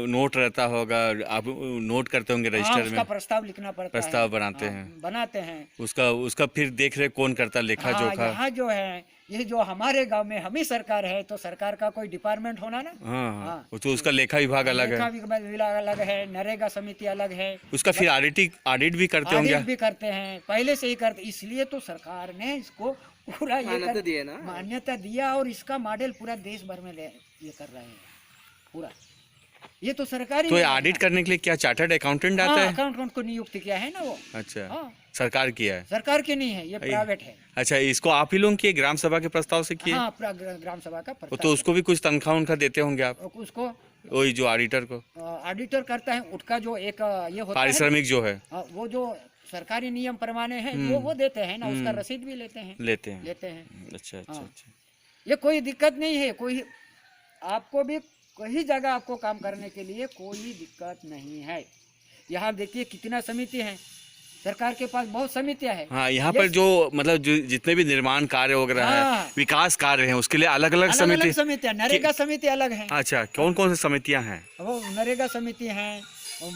नोट रहता होगा, आप नोट करते होंगे हाँ, रजिस्टर उसका में, प्रस्ताव लिखना पड़ता है। प्रस्ताव बनाते हाँ, हैं। बनाते हैं। उसका फिर देख रेख कौन करता, लेखा हाँ, जोखा? यहाँ जो है, ये जो हमारे गांव में हम ही सरकार है, तो सरकार का कोई डिपार्टमेंट होना ना। हाँ हाँ। हाँ, तो उसका लेखा विभाग अलग लेखा है, विभाग अलग है, नरेगा समिति अलग है, उसका फिर ऑडिट भी करते होंगे। ऑडिट भी करते हैं, पहले से ही करते। इसलिए तो सरकार ने इसको पूरा मान्यता दिया, और इसका मॉडल पूरा देश भर में ये कर रहे हैं पूरा। ये तो सरकारी तो ऑडिट करने के लिए क्या चार्टर्ड अकाउंटेंट आता है? अकाउंटेंट को नियुक्त किया है ना वो। अच्छा, हाँ, सरकार किया है? सरकार की नहीं है, ये प्राइवेट है। अच्छा, इसको आप ही लोग किए, ग्राम सभा के प्रस्ताव से किए? हाँ, ग्राम सभा का तो प्रस्ताव। उसको भी कुछ तनख्वाह उनका देते होंगे आप? उसको वही जो ऑडिटर को ऑडिटर करता है, उसका जो एक ये होता है पारिश्रमिक जो है, वो जो सरकारी नियम प्रमाणे है, वो देते हैं ना, उसका रसीद भी लेते हैं। लेते हैं। अच्छा अच्छा हाँ। अच्छा। ये कोई दिक्कत नहीं है, कोई आपको भी कहीं जगह आपको काम करने के लिए कोई दिक्कत नहीं है। यहाँ देखिए कितना समिति है, सरकार के पास बहुत समितियां हैं। हाँ, यहाँ पर जो मतलब जो जितने भी निर्माण कार्य वगैरह हाँ। है, विकास कार्य हैं, उसके लिए अलग अलग समितियां, नरेगा समिति अलग है। अच्छा, कौन कौन सी समितियां हैं? वो नरेगा समिति है,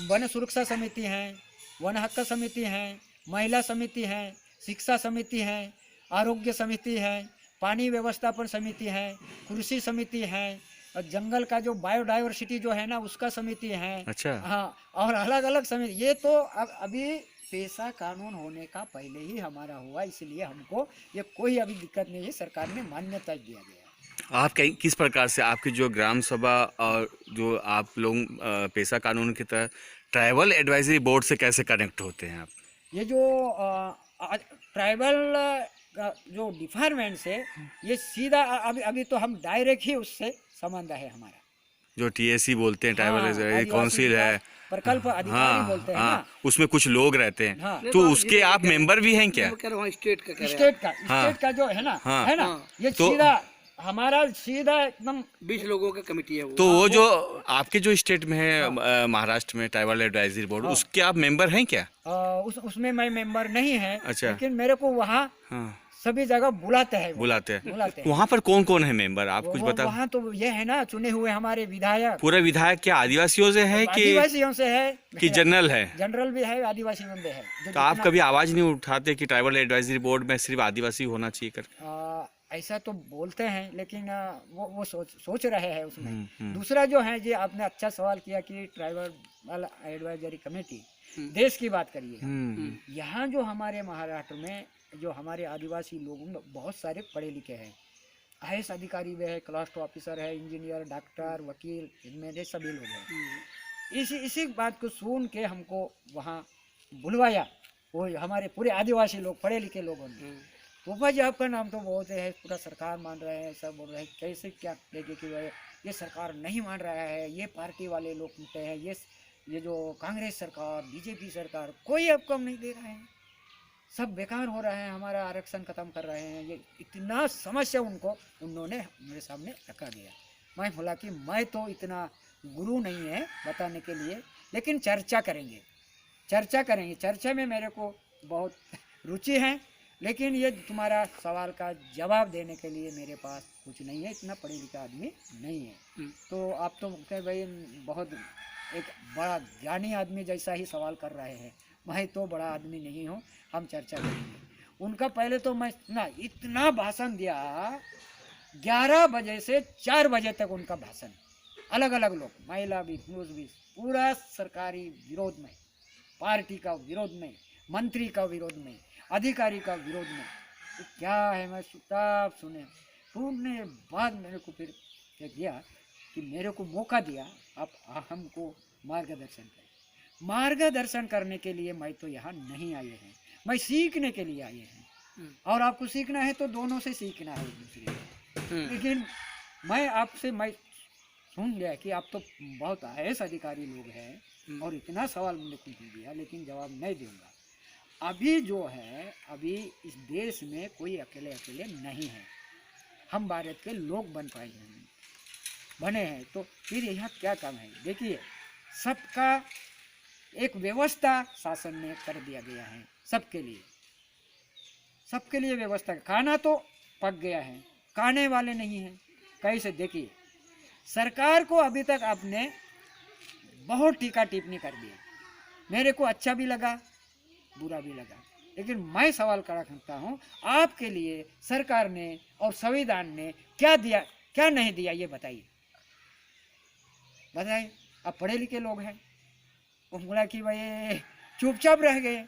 वन सुरक्षा समिति है, वन हक्क समिति है, महिला समिति है, शिक्षा समिति है, आरोग्य समिति है, पानी व्यवस्थापन समिति है, कृषि समिति है, और जंगल का जो बायोडाइवर्सिटी जो है ना, उसका समिति है। अच्छा। हाँ, और अलग अलग समिति। ये तो अभी पेशा कानून होने का पहले ही हमारा हुआ, इसलिए हमको ये कोई अभी दिक्कत नहीं है, सरकार ने मान्यता दिया गया। आप किस प्रकार से आपकी जो ग्राम सभा और जो आप लोग पेशा कानून की तरह ट्राइबल एडवाइजरी बोर्ड से कैसे कनेक्ट होते हैं आप? ये जो ट्राइबल का जो डिपार्टमेंट से, ये सीधा अभी तो हम डायरेक्ट ही उससे संबंध है हमारा। जो टीएससी बोलते हैं, ट्राइबल काउंसिल है, प्रकल्प अधिकारी बोलते हैं ना, उसमें कुछ लोग रहते हैं। हाँ। तो उसके आप मेंबर भी हैं क्या? स्टेट का जो है ना, है ना, ये सीधा हमारा सीधा एकदम 20 लोगों का कमेटी है वो। तो वो जो आपके जो स्टेट में है, महाराष्ट्र में ट्राइबल एडवाइजरी बोर्ड, उसके आप मेंबर हैं क्या? उसमें मैं मेंबर नहीं है। अच्छा। लेकिन मेरे को वहाँ सभी जगह बुलाते हैं। बुलाते हैं। वहाँ पर कौन कौन है मेंबर, आप कुछ बताओ? वहाँ तो ये है ना, चुने हुए हमारे विधायक। पूरा विधायक क्या आदिवासियों से है कि आदिवासियों से है कि जनरल है? जनरल भी है, आदिवासियों में भी है। तो आप कभी आवाज नहीं उठाते कि ट्राइबल एडवाइजरी बोर्ड में सिर्फ आदिवासी होना चाहिए कर? ऐसा तो बोलते हैं, लेकिन वो सोच रहे हैं उसमें। दूसरा जो है, ये आपने अच्छा सवाल किया कि ट्राइबल एडवाइजरी कमेटी, देश की बात करिए। यहाँ जो हमारे महाराष्ट्र में जो हमारे आदिवासी लोग बहुत सारे पढ़े लिखे हैं, IAS अधिकारी भी है, क्लास 2 ऑफिसर है, इंजीनियर, डॉक्टर, वकील, इनमें सभी लोग हैं। इसी बात को सुन के हमको वहाँ बुलवाया, वो हमारे पूरे आदिवासी लोग, पढ़े लिखे लोगों ने। तो जी आपका नाम तो बहुत है, पूरा सरकार मान रहे हैं, सब बोल रहे हैं, कैसे क्या देखे कि ये सरकार नहीं मान रहा है, ये पार्टी वाले लोग टूटे हैं, ये जो कांग्रेस सरकार, बीजेपी सरकार, कोई आपको नहीं दे रहे हैं, सब बेकार हो रहा है, हमारा आरक्षण खत्म कर रहे हैं। ये इतना समस्या उन्होंने मेरे सामने रखा गया। मैं बोला कि मैं तो इतना गुरु नहीं है बताने के लिए, लेकिन चर्चा करेंगे। चर्चा में मेरे को बहुत रुचि है, लेकिन ये तुम्हारा सवाल का जवाब देने के लिए मेरे पास कुछ नहीं है, इतना पढ़े लिखा आदमी नहीं है। तो आप तो भाई बहुत एक बड़ा ज्ञानी आदमी जैसा ही सवाल कर रहे हैं। मैं तो बड़ा आदमी नहीं हूँ, हम चर्चा करेंगे। उनका पहले तो मैं ना इतना भाषण दिया, 11 बजे से 4 बजे तक उनका भाषण, अलग अलग लोग, महिला भी, पुरुष भी, पूरा सरकारी विरोध में, पार्टी का विरोध में, मंत्री का विरोध में, अधिकारी का विरोध में। तो क्या है, मैं चुपचाप सुनने बाद मेरे को फिर क्या किया कि मेरे को मौका दिया, आप हमको मार्गदर्शन करने के लिए। मैं तो यहाँ नहीं आए हैं, मैं सीखने के लिए आए हैं, और आपको सीखना है तो दोनों से सीखना है एक दूसरे से। लेकिन मैं सुन लिया कि आप तो बहुत IAS अधिकारी लोग हैं और इतना सवाल मुझे पूछ दिया, लेकिन जवाब नहीं दूंगा। अभी जो है अभी इस देश में कोई अकेले अकेले नहीं है, हम भारत के लोग बने हैं, तो फिर यहाँ क्या काम है? देखिए, सबका एक व्यवस्था शासन में कर दिया गया है, सबके लिए व्यवस्था। खाना तो पक गया है, खाने वाले नहीं हैं। कैसे? देखिए, सरकार को अभी तक आपने बहुत टीका टिप्पणी कर दिया, मेरे को अच्छा भी लगा बुरा भी लगा, लेकिन मैं सवाल खड़ा करता हूँ, आपके लिए सरकार ने और संविधान ने क्या दिया, क्या नहीं दिया, ये बताइए। आप पढ़े लिखे लोग हैं, वो बोला कि भाई चुपचाप रह गए।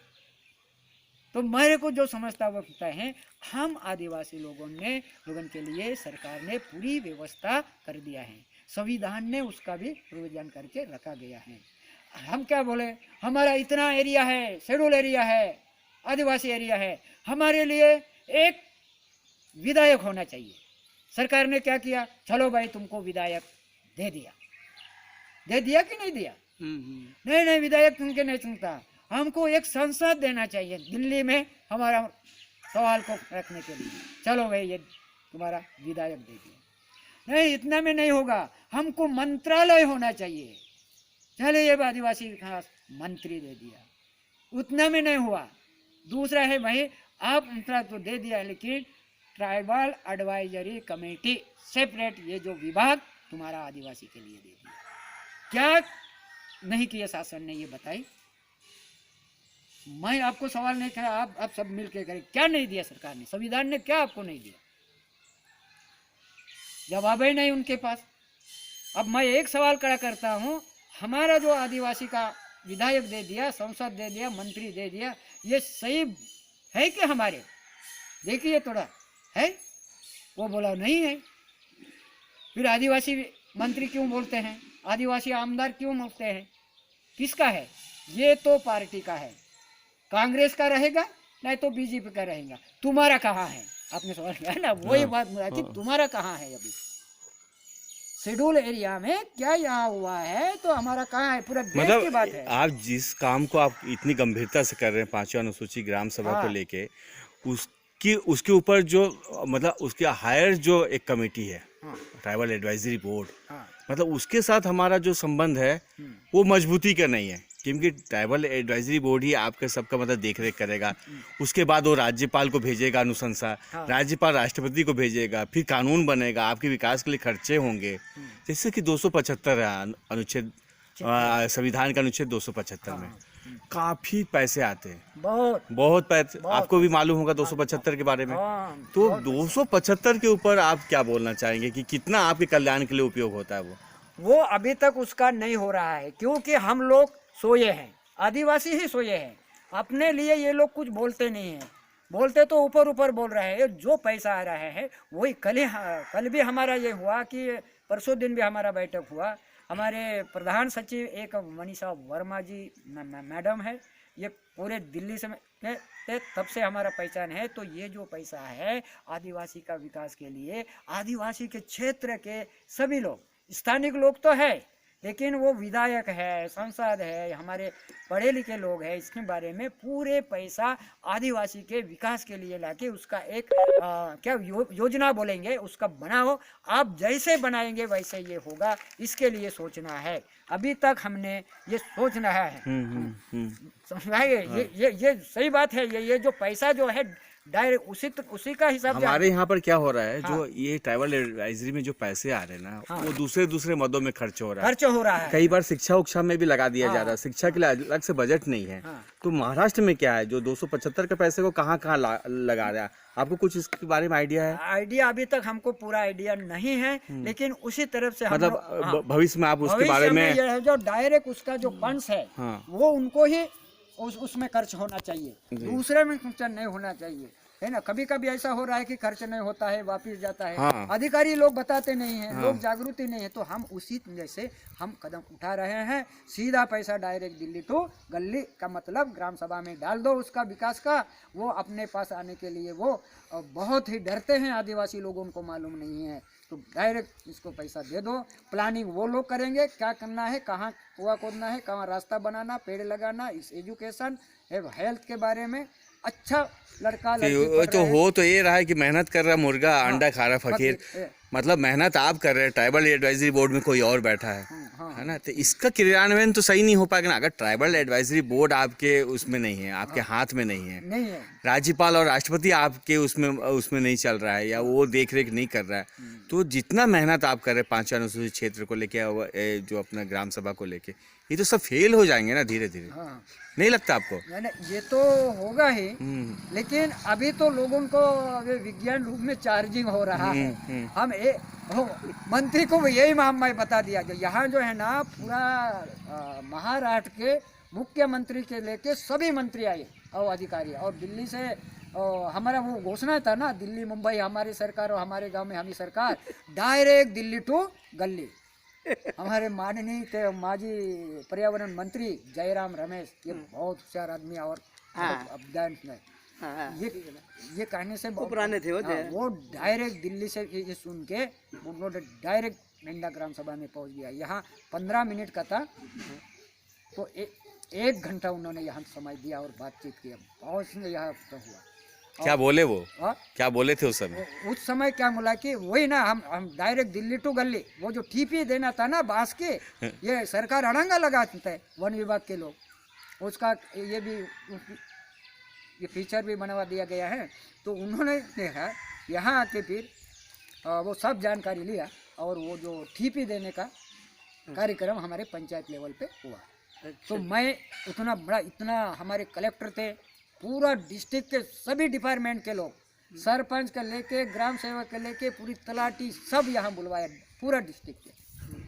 तो मेरे को जो समझता होता है, हम आदिवासी लोगों के लिए सरकार ने पूरी व्यवस्था कर दिया है, संविधान ने उसका भी प्रोविजन करके रखा गया है। हम क्या बोले, हमारा इतना एरिया है, शेड्यूल एरिया है, आदिवासी एरिया है, हमारे लिए एक विधायक होना चाहिए। सरकार ने क्या किया, चलो भाई तुमको विधायक दे दिया कि नहीं दिया? नहीं, विधायक तुमके नहीं सुनता, हमको एक संसद देना चाहिए दिल्ली में हमारा सवाल को रखने के लिए। चलो भाई ये तुम्हारा विधायक दे दिया। नहीं, इतना में नहीं होगा, हमको मंत्रालय होना चाहिए। चले ये आदिवासी विकास मंत्री दे दिया, उतना में नहीं हुआ। दूसरा है भाई, आप मंत्रालय तो दे दिया, लेकिन ट्राइबल एडवाइजरी कमेटी सेपरेट, ये जो विभाग तुम्हारा आदिवासी के लिए दे दिया। क्या नहीं किया शासन ने, ये बताइए। मैं आपको सवाल नहीं किया, आप सब मिलके करें, क्या नहीं दिया सरकार ने, संविधान ने क्या आपको नहीं दिया? जवाब ही नहीं उनके पास। अब मैं एक सवाल खड़ा करता हूँ, हमारा जो आदिवासी का विधायक दे दिया, संसद दे दिया, मंत्री दे दिया, ये सही है कि हमारे? देखिए थोड़ा है। वो बोला नहीं है। फिर आदिवासी मंत्री क्यों बोलते हैं, आदिवासी आमदार क्यों बोलते हैं? किसका है? ये तो पार्टी का है, कांग्रेस का रहेगा नहीं तो बीजेपी का रहेगा। तुम्हारा कहाँ है? आपने सवाल किया ना, वही बात कि तुम्हारा कहाँ है? अभी शेड्यूल एरिया में क्या यहाँ हुआ है तो हमारा कहाँ है? पूरा देश की बात है। आप जिस काम को आप इतनी गंभीरता से कर रहे हैं, 5वीं अनुसूची ग्राम सभा को लेके, उसके ऊपर जो मतलब उसके हायर जो एक कमेटी है, ट्राइबल एडवाइजरी बोर्ड, मतलब उसके साथ हमारा जो संबंध है वो मजबूती का नहीं है, क्योंकि ट्राइबल एडवाइजरी बोर्ड ही आपके सबका मतलब देख रेख करेगा। उसके बाद वो राज्यपाल को भेजेगा अनुशंसा, राज्यपाल राष्ट्रपति को भेजेगा, फिर कानून बनेगा, आपके विकास के लिए खर्चे होंगे। जैसे कि 275 है अनुच्छेद, संविधान का अनुच्छेद 275 में काफी पैसे आते हैं, बहुत पैसे। आपको भी मालूम होगा 275 के बारे में। तो 275 के ऊपर आप क्या बोलना चाहेंगे कि कितना आपके कल्याण के लिए उपयोग होता है? वो अभी तक उसका नहीं हो रहा है, क्योंकि हम लोग सोए हैं, आदिवासी ही सोए हैं। अपने लिए ये लोग कुछ बोलते नहीं हैं, बोलते तो ऊपर ऊपर बोल रहे हैं। जो पैसा आ रहा है वही कल भी हमारा ये हुआ कि परसों दिन भी हमारा बैठक हुआ। हमारे प्रधान सचिव एक मनीषा वर्मा जी मैडम है, ये पूरे दिल्ली से तब से हमारा पहचान है। तो ये जो पैसा है आदिवासी का विकास के लिए, आदिवासी के क्षेत्र के सभी लोग, स्थानिक लोग तो है, लेकिन वो विधायक है, सांसद है, हमारे पढ़े लिखे लोग हैं, इसके बारे में पूरे पैसा आदिवासी के विकास के लिए लाके उसका एक क्या योजना बोलेंगे उसका बनाओ। आप जैसे बनाएंगे वैसे ये होगा, इसके लिए सोचना है। अभी तक हमने ये सोचना है। समझाइए, ये सही बात है। ये जो पैसा जो है डायरेक्ट उसी का हिसाब हमारे यहाँ पर क्या हो रहा है, जो ये ट्राइबल एडवाइजरी में जो पैसे आ रहे हैं ना, वो दूसरे मदों में खर्च हो रहा है। कई बार शिक्षा उक्षा में भी लगा दिया जा रहा है, शिक्षा के लिए अलग से बजट नहीं है। तो महाराष्ट्र में क्या है, जो 275 के पैसे को कहाँ लगा रहा है? आपको कुछ इसके बारे में आइडिया है? आइडिया अभी तक हमको पूरा आइडिया नहीं है, लेकिन उसी तरफ से मतलब भविष्य में आप उसके बारे में जो डायरेक्ट उसका जो फंड्स है वो उनको ही उसमें खर्च होना चाहिए, दूसरे में खर्च नहीं होना चाहिए, है ना। कभी कभी ऐसा हो रहा है कि खर्च नहीं होता है, वापिस जाता है। अधिकारी लोग बताते नहीं हैं, लोग जागृति नहीं है। तो हम उसी जैसे हम कदम उठा रहे हैं। सीधा पैसा डायरेक्ट दिल्ली टू गली का मतलब ग्राम सभा में डाल दो उसका विकास का। वो अपने पास आने के लिए वो बहुत ही डरते हैं, आदिवासी लोगों को मालूम नहीं है। तो डायरेक्ट इसको पैसा दे दो, प्लानिंग वो लोग करेंगे, क्या करना है, कहाँ कुआं खोदना है, कहाँ रास्ता बनाना, पेड़ लगाना, इस एजुकेशन हेल्थ के बारे में अच्छा लड़का तो लड़की वो पढ़ तो रहे हैं। हो तो ये रहा है कि मेहनत कर रहा है मुर्गा, अंडा खा रहा है फकीर। ए, मतलब मेहनत आप कर रहे हैं, ट्राइबल एडवाइजरी बोर्ड में कोई और बैठा है हाँ है ना। तो इसका क्रियान्वयन तो सही नहीं हो पाएगा ना, अगर ट्राइबल एडवाइजरी बोर्ड आपके उसमें नहीं है, आपके हाथ में नहीं है, नहीं है। राज्यपाल और राष्ट्रपति आपके उसमें नहीं चल रहा है, या वो देख रेख नहीं कर रहा है, तो जितना मेहनत आप कर रहे हैं 5 अनुसूचित क्षेत्र को लेके, जो अपना ग्राम सभा को लेके, ये तो सब फेल हो जाएंगे ना धीरे धीरे। हाँ नहीं लगता आपको? नहीं, ये तो होगा ही, लेकिन अभी तो लोगों को अभी विज्ञान रूप में चार्जिंग हो रहा है। हम मंत्री को यही मैं बता दिया जो यहाँ जो है ना पूरा महाराष्ट्र के मुख्यमंत्री के लेके सभी मंत्री आए और अधिकारी, और दिल्ली से हमारा वो घोषणा था ना, दिल्ली मुंबई हमारी सरकार और हमारे गांव में हमारी सरकार, डायरेक्ट दिल्ली टू गली। हमारे माननीय माजी पर्यावरण मंत्री जयराम रमेश, ये बहुत होशियार आदमी और अभियान में ये कहने से पुराने थे वो डायरेक्ट दिल्ली से ये सुन के उन्होंने डायरेक्ट नंदा ग्राम सभा में पहुंच गया। यहाँ 15 मिनट का था तो 1 घंटा उन्होंने यहाँ समय दिया और बातचीत किया, बहुत यहाँ तो हुआ। क्या बोले वो? हाँ? क्या बोले थे उस समय? उस समय क्या बोला कि वही ना, हम डायरेक्ट दिल्ली टू गली, वो जो टीपी देना था ना बांस के, ये सरकार अड़ंगा लगाते हैं वन विभाग के लोग, उसका ये भी ये फीचर भी बनवा दिया गया है। तो उन्होंने देखा यहाँ आके फिर वो सब जानकारी लिया और वो जो टीपी देने का कार्यक्रम हमारे पंचायत लेवल पे हुआ। तो मैं इतना हमारे कलेक्टर थे, पूरा डिस्ट्रिक्ट के सभी डिपार्टमेंट के लोग, सरपंच के लेके ग्राम सेवक के लेके पूरी तलाटी सब यहाँ बुलवाया, पूरा डिस्ट्रिक्ट के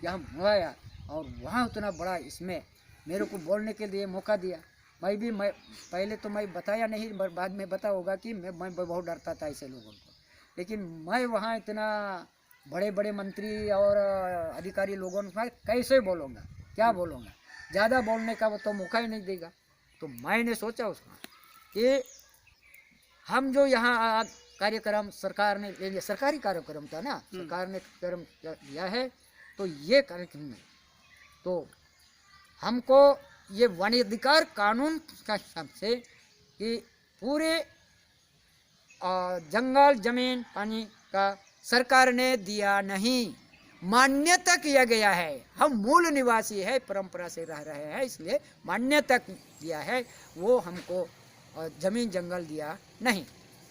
यहाँ बुलवाया, और वहाँ उतना बड़ा इसमें मेरे को बोलने के लिए मौका दिया। मैं पहले तो मैं बताया नहीं, बाद में बता होगा कि मैं बहुत डरता था ऐसे लोगों को, लेकिन मैं वहाँ इतना बड़े बड़े मंत्री और अधिकारी लोगों को कैसे बोलूँगा, क्या बोलूँगा, ज़्यादा बोलने का वो तो मौका ही नहीं देगा। तो मैंने सोचा उसका कि हम जो यहाँ कार्यक्रम सरकार ने, ये सरकारी कार्यक्रम था ना, सरकार ने कार्यक्रम दिया है, तो ये कार्यक्रम में तो हमको ये वन अधिकार कानून का हिसाब से कि पूरे जंगल जमीन पानी का सरकार ने दिया नहीं, मान्यता किया गया है। हम मूल निवासी है, परंपरा से रह रहे हैं, इसलिए मान्यता दिया है, वो हमको जमीन जंगल दिया नहीं।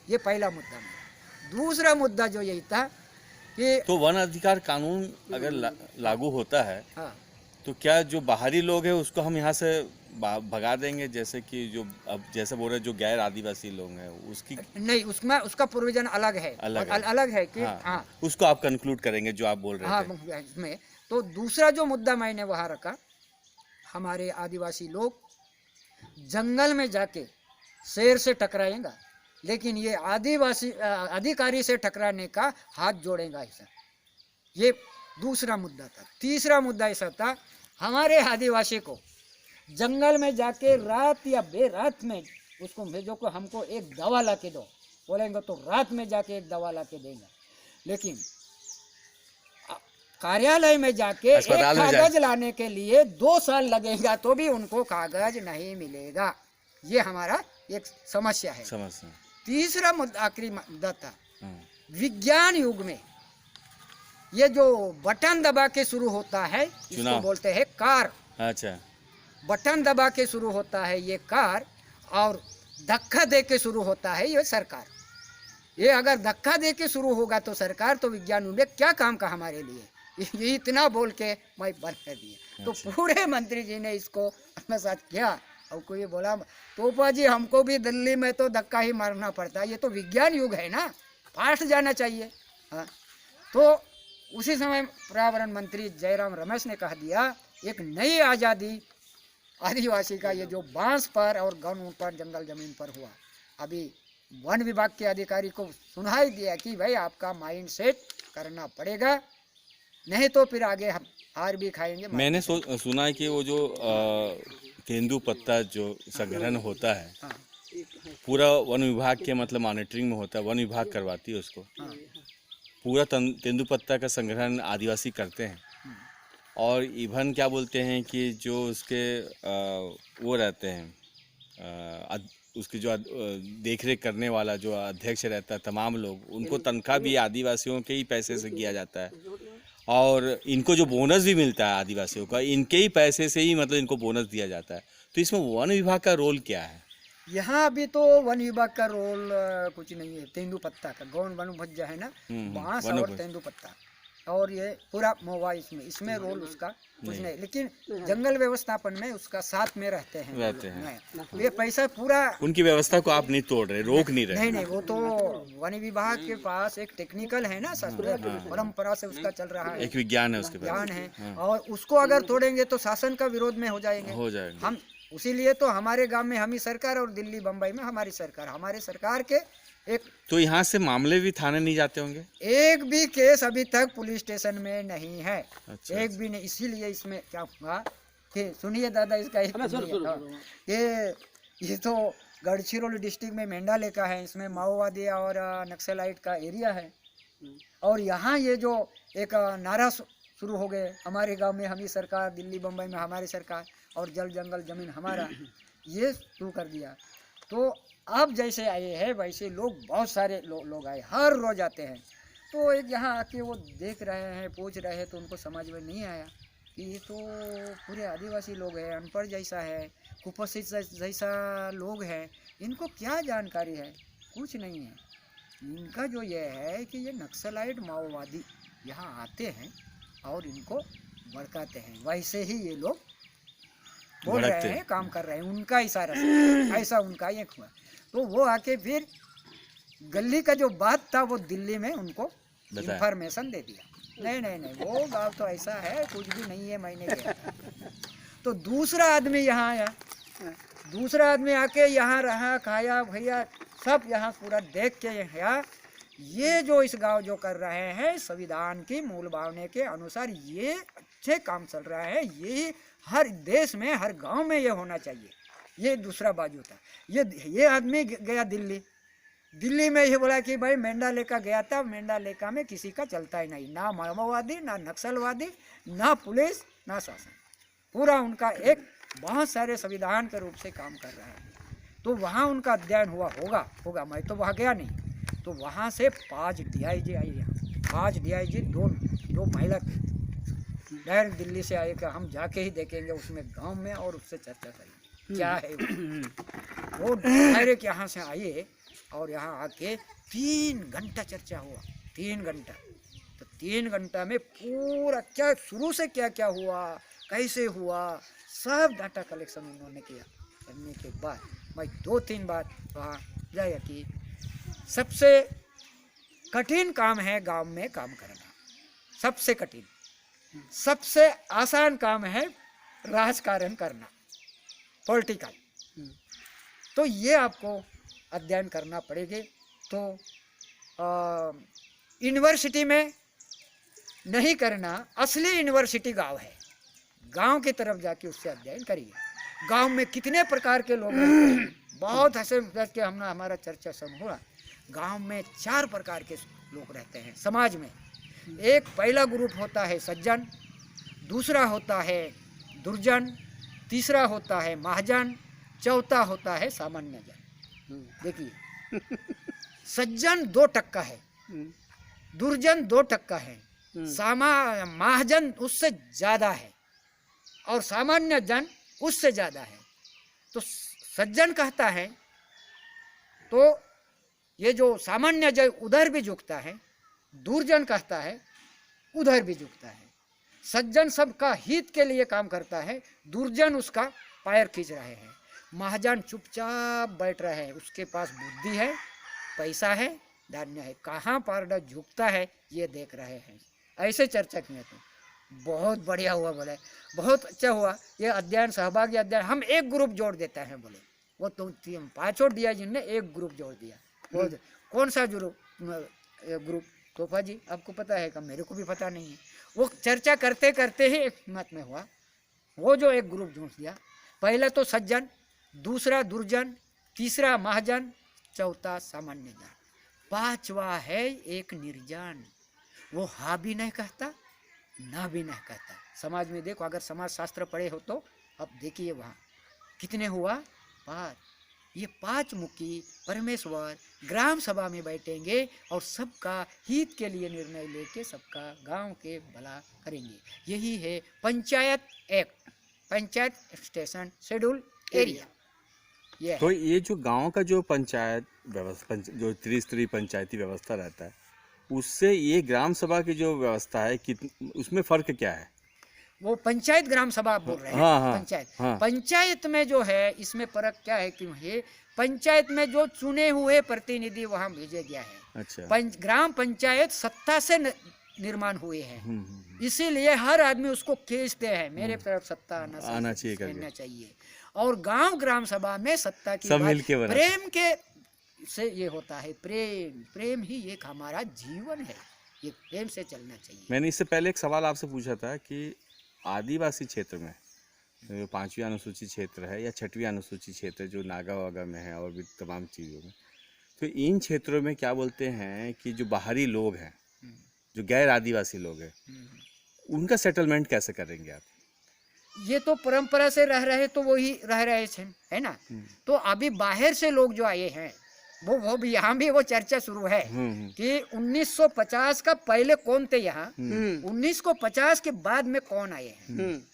ये पहला मुद्दा है। दूसरा मुद्दा जो यही था कि तो वन अधिकार कानून अगर लागू होता है, हाँ, तो क्या जो बाहरी लोग हैं उसको हम यहाँ से भगा देंगे? जैसे कि जो अब जैसे बोल रहे जो गैर आदिवासी लोग हैं उसकी नहीं, उसमें उसका प्रोविजन अलग है, अलग है कि हाँ, उसको आप कंक्लूड करेंगे जो आप बोल रहे हाँ थे। इसमें। तो दूसरा जो मुद्दा मैंने वहाँ रखा, हमारे आदिवासी लोग जंगल में जाके शेर से टकराएगा, लेकिन ये आदिवासी अधिकारी से टकराने का हाथ जोड़ेगा ऐसा, ये दूसरा मुद्दा था। तीसरा मुद्दा ऐसा था, हमारे आदिवासी को जंगल में जाके रात या बेरात में उसको भेजो को हमको एक दवा ला के दो, बोलेंगे तो रात में जाके एक दवा ला के देंगे, लेकिन कार्यालय में जाके एक कागज लाने के लिए 2 साल लगेगा तो भी उनको कागज नहीं मिलेगा। ये हमारा एक समस्या है। तीसरा मुद्दा, आखिरी मुद्दा था, विज्ञान युग में ये जो बटन दबा के शुरू होता है इसको बोलते हैं कार। अच्छा, बटन दबा के शुरू होता है ये कार, और धक्का दे के शुरू होता है ये सरकार। ये अगर धक्का दे के शुरू होगा तो सरकार, तो विज्ञान युग में क्या काम का हमारे लिए, ये इतना बोल के मैं बंद कर दिया। तो पूरे मंत्री जी ने इसको अपने साथ किया, और कोई बोला तोपा जी हमको भी दिल्ली में तो धक्का ही मारना पड़ता है, ये तो विज्ञान युग है ना, फास्ट जाना चाहिए। हाँ, तो उसी समय पर्यावरण मंत्री जयराम रमेश ने कह दिया, एक नई आज़ादी आदिवासी का ये जो बांस पर और गन पर जंगल जमीन पर हुआ, अभी वन विभाग के अधिकारी को सुनाई दिया कि भाई आपका माइंड सेट करना पड़ेगा, नहीं तो फिर आगे हम हार भी खाएंगे। मैंने सुना है कि वो जो तेंदुपत्ता जो संग्रहण होता है, हाँ, पूरा वन विभाग के मतलब मॉनिटरिंग में होता है, वन विभाग करवाती है उसको। हाँ, पूरा तेंदुपत्ता का संग्रहण आदिवासी करते हैं, और इवन क्या बोलते हैं कि जो उसके वो रहते हैं उसकी जो देख रेख करने वाला जो अध्यक्ष रहता है, तमाम लोग, उनको तनख्वाह भी आदिवासियों के ही पैसे से किया जाता है, और इनको जो बोनस भी मिलता है आदिवासियों का, इनके ही पैसे से ही मतलब इनको बोनस दिया जाता है। तो इसमें वन विभाग का रोल क्या है? यहाँ अभी तो वन विभाग का रोल कुछ नहीं है। तेंदुपत्ता का गौन वन भज्जा है ना, बांस और वनोपज। तेंदुपत्ता और ये पूरा मोवा, इसमें रोल उसका कुछ नहीं। लेकिन जंगल व्यवस्थापन में उसका साथ में रहते हैं। ये पैसा पूरा उनकी व्यवस्था को आप नहीं तोड़ रहे, रोक नहीं रहे। नहीं, वो तो वन विभाग के पास एक टेक्निकल है ना, शास्त्र परंपरा से उसका चल रहा है, एक विज्ञान है उसके पास। ज्ञान है, और उसको अगर तोड़ेंगे तो शासन का विरोध में हो जाएंगे। हम उसीलिए तो हमारे गांव में हम ही सरकार और दिल्ली बम्बई में हमारी सरकार, हमारे सरकार के एक तो यहाँ से मामले भी थाने नहीं जाते होंगे? एक भी केस अभी तक पुलिस स्टेशन में नहीं है। अच्छा, एक भी नहीं। इसीलिए इसमें क्या हुआ कि सुनिए दादा, इसका एक ये तो गढ़चिरौली डिस्ट्रिक्ट में मेंढालेका है, इसमें माओवादी और नक्सलाइट का एरिया है। और यहाँ ये जो एक नारा शुरू हो गए, हमारे गांव में हम ही सरकार, दिल्ली बम्बई में हमारी सरकार, और जल जंगल जमीन हमारा, ये शुरू कर दिया। तो अब जैसे आए हैं वैसे लोग, बहुत सारे लोग आए, हर रोज आते हैं। तो एक यहाँ आके वो देख रहे हैं, पूछ रहे हैं, तो उनको समझ में नहीं आया कि ये तो पूरे आदिवासी लोग हैं, अनपढ़ जैसा है, कुपोषित जैसा लोग हैं, इनको क्या जानकारी है? कुछ नहीं है। इनका जो ये है कि ये नक्सलाइट माओवादी यहाँ आते हैं और इनको भड़काते हैं, वैसे ही ये लोग बोल रहे हैं, काम कर रहे हैं उनका इशारा से, ऐसा उनका ये हुआ। तो वो आके फिर गली का जो बात था वो दिल्ली में उनको इंफॉर्मेशन दे दिया। नहीं, वो गाँव तो ऐसा है, कुछ भी नहीं है, मैंने गया था। तो दूसरा आदमी यहाँ आया, दूसरा आदमी आके यहाँ रहा, खाया भैया सब, यहाँ पूरा देख के यहाँ ये जो इस गांव जो कर रहे हैं संविधान की मूल भावना के अनुसार ये अच्छे काम चल रहा है, ये हर देश में हर गांव में ये होना चाहिए। ये दूसरा बाजू था। ये आदमी गया दिल्ली में ये बोला कि भाई मेंढालेका गया था, मेंढालेका में किसी का चलता ही नहीं, ना माओवादी, ना नक्सलवादी, ना पुलिस, ना शासन, पूरा उनका एक बहुत सारे संविधान के रूप से काम कर रहा है। तो वहाँ उनका अध्ययन होगा, मैं तो वहाँ गया नहीं। तो वहाँ से 5 DIG आई यहाँ, 5 DIG, दो महिला डायरेक्ट दिल्ली से आए कि हम जाके ही देखेंगे उसमें गांव में और उससे चर्चा करेंगे क्या है वो डायरेक्ट यहाँ से आए और यहाँ आके 3 घंटा चर्चा हुआ, 3 घंटा। तो 3 घंटा में पूरा क्या शुरू से क्या क्या हुआ, कैसे हुआ, सब डाटा कलेक्शन उन्होंने किया। करने के बाद मैं 2-3 बार वहाँ जाया कि सबसे कठिन काम है गांव में काम करना, सबसे कठिन। सबसे आसान काम है राजकारण करना, पॉलिटिकल। तो ये आपको अध्ययन करना पड़ेगा। तो यूनिवर्सिटी में नहीं करना, असली यूनिवर्सिटी गांव है, गांव की तरफ जाके उससे अध्ययन करिए। गांव में कितने प्रकार के लोग रहते हैं, बहुत हंसे के हमारा चर्चा सब हुआ। गांव में 4 प्रकार के लोग रहते हैं समाज में। एक पहला ग्रुप होता है सज्जन, दूसरा होता है दुर्जन, तीसरा होता है महाजन, चौथा होता है सामान्य जन। देखिए सज्जन 2% है, दुर्जन 2% है, महाजन उससे ज़्यादा है और सामान्य जन उससे ज़्यादा है। तो सज्जन कहता है तो ये जो सामान्य जन उधर भी झुकता है, दुर्जन कहता है उधर भी झुकता है। सज्जन सबका हित के लिए काम करता है, दुर्जन उसका पैर खींच रहे हैं। महाजन चुपचाप बैठ रहे हैं, उसके पास बुद्धि है, पैसा है, धान्य है, कहाँ पर झुकता है ये देख रहे हैं। ऐसे चर्चा किए तो बहुत बढ़िया हुआ, बोले बहुत अच्छा हुआ ये अध्ययन, सहभागी अध्ययन। हम एक ग्रुप जोड़ देते हैं, बोले वो तो 5 दिया जिनने एक ग्रुप जोड़ दिया। वो कौन सा ग्रुप तोहफा जी आपको पता है क्या? मेरे को भी पता नहीं है। वो चर्चा करते करते ही एक मत में हुआ, वो जो एक ग्रुप जोड़ दिया। पहला तो सज्जन, दूसरा दुर्जन, तीसरा महाजन, चौथा सामान्य जन, 5वां है एक निर्जन। वो हाँ भी नहीं कहता, ना भी नहीं कहता। समाज में देखो, अगर समाज शास्त्र पढ़े हो तो अब देखिए वहाँ कितने हुआ, 5। ये 5 मुखी परमेश्वर ग्राम सभा में बैठेंगे और सबका हित के लिए निर्णय लेके सबका गांव के भला करेंगे। यही है panchayat act, panchayat station schedule area. ये तो ये जो गांव का जो पंचायत व्यवस्था जो त्रिस्तरीय पंचायती व्यवस्था रहता है, उससे ये ग्राम सभा की जो व्यवस्था है उसमें फर्क क्या है? वो पंचायत ग्राम सभा आप बोल रहे हैं। हाँ, हाँ, पंचायत हाँ। पंचायत में जो है इसमें फर्क क्या है कि ये पंचायत में जो चुने हुए प्रतिनिधि वहां भेजे गया है। अच्छा। ग्राम पंचायत सत्ता से निर्माण हुए हैं, हम्म। इसीलिए हर आदमी उसको खींचते हैं मेरे तरफ सत्ता आना चाहिए करके। रहना चाहिए। और गांव ग्राम सभा में सत्ता की सब बात मिलके बनाते प्रेम के से ये होता है। प्रेम प्रेम ही एक हमारा जीवन है, ये प्रेम से चलना चाहिए। मैंने इससे पहले एक सवाल आपसे पूछा था कि आदिवासी क्षेत्र में जो 5वीं अनुसूची क्षेत्र है या 6वीं अनुसूची क्षेत्र जो नागा वागा में है और भी तमाम चीज़ों में, तो इन क्षेत्रों में क्या बोलते हैं कि जो बाहरी लोग हैं, जो गैर आदिवासी लोग हैं, उनका सेटलमेंट कैसे करेंगे आप? ये तो परंपरा से रह रहे तो वो ही रह रहे थे, है ना। तो अभी बाहर से लोग जो आए हैं वो भी यहाँ भी वो चर्चा शुरू है कि 1950 का पहले कौन थे यहाँ, 1950 के बाद में कौन आए हैं।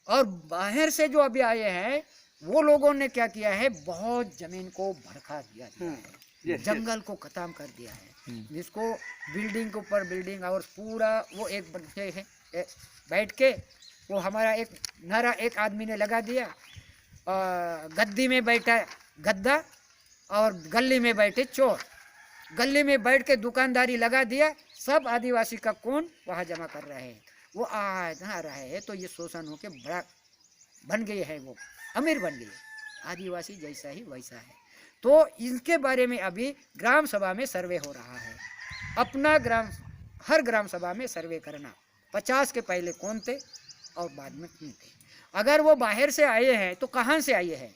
और बाहर से जो अभी आए हैं वो लोगों ने क्या किया है, बहुत जमीन को भड़का दिया है, जंगल को खत्म कर दिया है, जिसको बिल्डिंग के ऊपर बिल्डिंग और पूरा वो एक बैठ के वो हमारा एक नारा एक आदमी ने लगा दिया, गद्दी में बैठा गद्दा और गली में बैठे चोर। गली में बैठ के दुकानदारी लगा दिया, सब आदिवासी का कौन वहाँ जमा कर रहे हैं, वो आ रहे हैं। तो ये शोषण होके बड़ा बन गए है, वो अमीर बन गए, आदिवासी जैसा ही वैसा है। तो इनके बारे में अभी ग्राम सभा में सर्वे हो रहा है। अपना हर ग्राम सभा में सर्वे करना, 50 के पहले कौन थे और बाद में कौन थे। अगर वो बाहर से आए हैं तो कहाँ से आए हैं,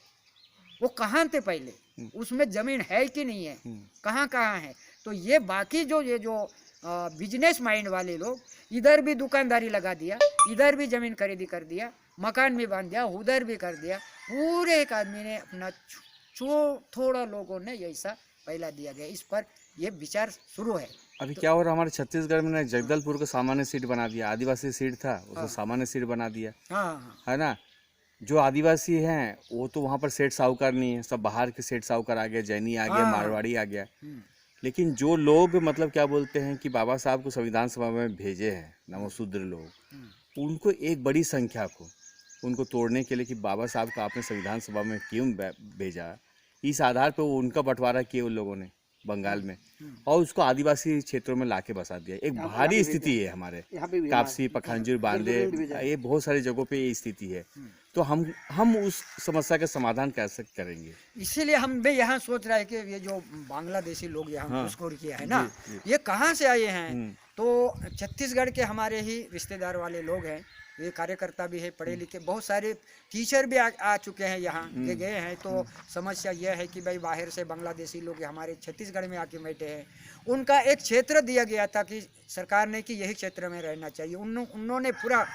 वो कहाँ थे पहले, उसमें जमीन है कि नहीं है, कहाँ कहाँ है। तो ये बाकी ये जो बिजनेस माइंड वाले लोग इधर भी दुकानदारी लगा दिया, इधर भी जमीन खरीदी कर दिया, मकान भी बांध दिया, उधर भी कर दिया। पूरे एक आदमी ने अपना थोड़ा लोगों ने ऐसा पहला दिया गया। इस पर ये विचार शुरू है। अभी क्या हो रहा है, हमारे छत्तीसगढ़ में जगदलपुर को सामान्य सीट बना दिया, आदिवासी सीट था उसको सामान्य सीट बना दिया, हाँ, है ना। जो आदिवासी हैं वो तो वहाँ पर सेठ साहूकार नहीं है, सब बाहर के सेठ साहूकार आ गया, जैनी आ गया, मारवाड़ी आ गया। लेकिन जो लोग मतलब क्या बोलते हैं कि बाबा साहब को संविधान सभा में भेजे हैं, नमोशूद्र लोग, उनको एक बड़ी संख्या को उनको तोड़ने के लिए कि बाबा साहब को आपने संविधान सभा में क्यों भेजा, इस आधार पर वो उनका बंटवारा किए उन लोगों ने बंगाल में, और उसको आदिवासी क्षेत्रों में लाके बसा दिया। एक भारी स्थिति है हमारे कापसी, पखांजूर, बांदे, ये बहुत सारी जगहों पे ये स्थिति है। तो हम उस समस्या का समाधान कैसे करेंगे? इसीलिए हम भी यहाँ सोच रहे हैं कि ये जो बांग्लादेशी लोग यहाँ घुसखोरी किया है ना, ये कहाँ से आए हैं। तो छत्तीसगढ़ के हमारे ही रिश्तेदार वाले लोग हैं, ये कार्यकर्ता भी है, पढ़े लिखे, बहुत सारे टीचर भी आ चुके हैं यहाँ के गए हैं। तो समस्या यह है कि भाई बाहर से बांग्लादेशी लोग हमारे छत्तीसगढ़ में आके बैठे हैं। उनका एक क्षेत्र दिया गया था कि सरकार ने कि यही क्षेत्र में रहना चाहिए, उन्होंने पूरा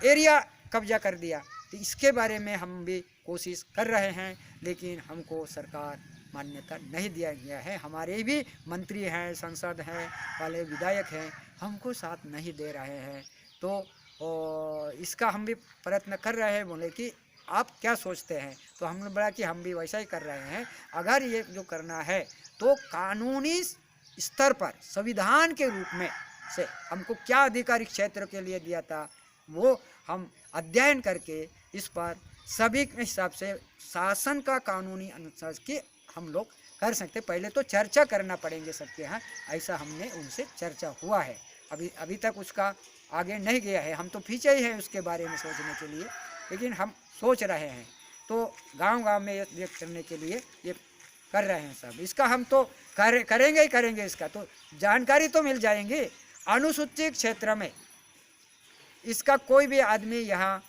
एरिया कब्जा कर दिया। तो इसके बारे में हम भी कोशिश कर रहे हैं, लेकिन हमको सरकार मान्यता नहीं दिया गया है। हमारे भी मंत्री हैं, सांसद हैं, वाले विधायक हैं, हमको साथ नहीं दे रहे हैं। तो इसका हम भी प्रयत्न कर रहे हैं। बोले कि आप क्या सोचते हैं, तो हमने बोला कि हम भी वैसा ही कर रहे हैं। अगर ये जो करना है तो कानूनी स्तर पर संविधान के रूप में से हमको क्या अधिकारी क्षेत्र के लिए दिया था, वो हम अध्ययन करके इस पर सभी के हिसाब से शासन का कानूनी अनुसार के हम लोग कर सकते। पहले तो चर्चा करना पड़ेंगे सबके यहाँ, ऐसा हमने उनसे चर्चा हुआ है। अभी तक उसका आगे नहीं गया है, हम तो पीछे ही हैं उसके बारे में सोचने के लिए, लेकिन हम सोच रहे हैं। तो गांव-गांव में ये करने के लिए ये कर रहे हैं सब। इसका हम तो करेंगे ही करेंगे, इसका तो जानकारी तो मिल जाएंगी। अनुसूचित क्षेत्र में इसका कोई भी आदमी यहाँ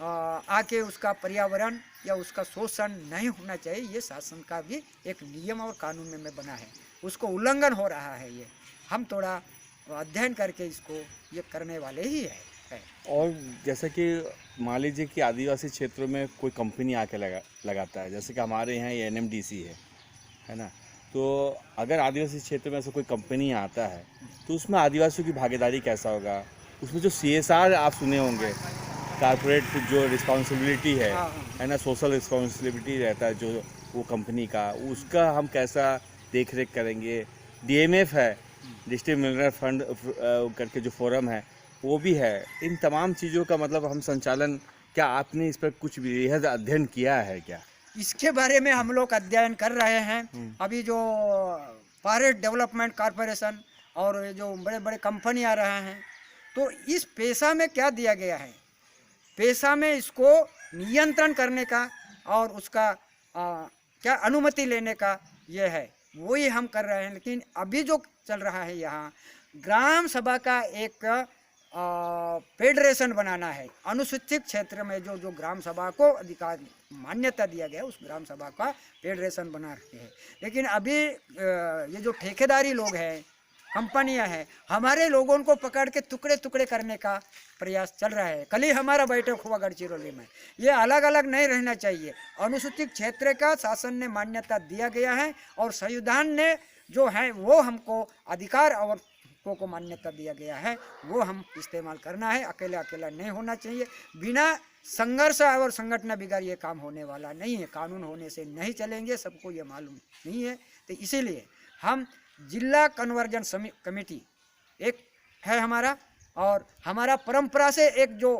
आके उसका पर्यावरण या उसका शोषण नहीं होना चाहिए, ये शासन का भी एक नियम और कानून में बना है, उसको उल्लंघन हो रहा है। ये हम थोड़ा अध्ययन करके इसको ये करने वाले ही है। है। और जैसे कि मान लीजिए कि आदिवासी क्षेत्रों में कोई कंपनी आके लगाता है, जैसे कि हमारे यहाँ ये एनएमडीसी है ना। तो अगर आदिवासी क्षेत्र में ऐसा कोई कंपनी आता है तो उसमें आदिवासियों की भागीदारी कैसा होगा? उसमें जो सीएसआर आप सुने होंगे, कारपोरेट जो रिस्पॉन्सिबिलिटी हाँ, है ना, सोशल रिस्पॉन्सिबिलिटी रहता है जो वो कंपनी का, उसका हम कैसा देख रेख करेंगे? डीएमएफ है, डिस्ट्रिक्ट मिनरल फंड करके जो फोरम है वो भी है। इन तमाम चीज़ों का मतलब हम संचालन, क्या आपने इस पर कुछ बेहद अध्ययन किया है क्या? इसके बारे में हम लोग अध्ययन कर रहे हैं। अभी जो फॉरेस्ट डेवलपमेंट कॉरपोरेशन और जो बड़े बड़े कंपनी आ रहे हैं, तो इस पेशा में क्या दिया गया है, पेशा में इसको नियंत्रण करने का और उसका क्या अनुमति लेने का ये है, वही हम कर रहे हैं। लेकिन अभी जो चल रहा है यहाँ ग्राम सभा का एक फेडरेशन बनाना है। अनुसूचित क्षेत्र में जो जो ग्राम सभा को अधिकार मान्यता दिया गया उस ग्राम सभा का फेडरेशन बना रहे हैं। लेकिन अभी ये जो ठेकेदारी लोग हैं, कंपनियां हैं, हमारे लोगों को पकड़ के टुकड़े टुकड़े करने का प्रयास चल रहा है। कल ही हमारा बैठक हुआ गढ़चिरौली में। ये अलग अलग नहीं रहना चाहिए। अनुसूचित क्षेत्र का शासन ने मान्यता दिया गया है और संविधान ने जो है वो हमको अधिकार और को मान्यता दिया गया है, वो हम इस्तेमाल करना है। अकेला अकेला नहीं होना चाहिए। बिना संघर्ष और संगठन बिगाड़ ये काम होने वाला नहीं है। कानून होने से नहीं चलेंगे, सबको ये मालूम नहीं है। तो इसीलिए हम जिला कन्वर्जन कमेटी एक है हमारा, और हमारा परंपरा से एक जो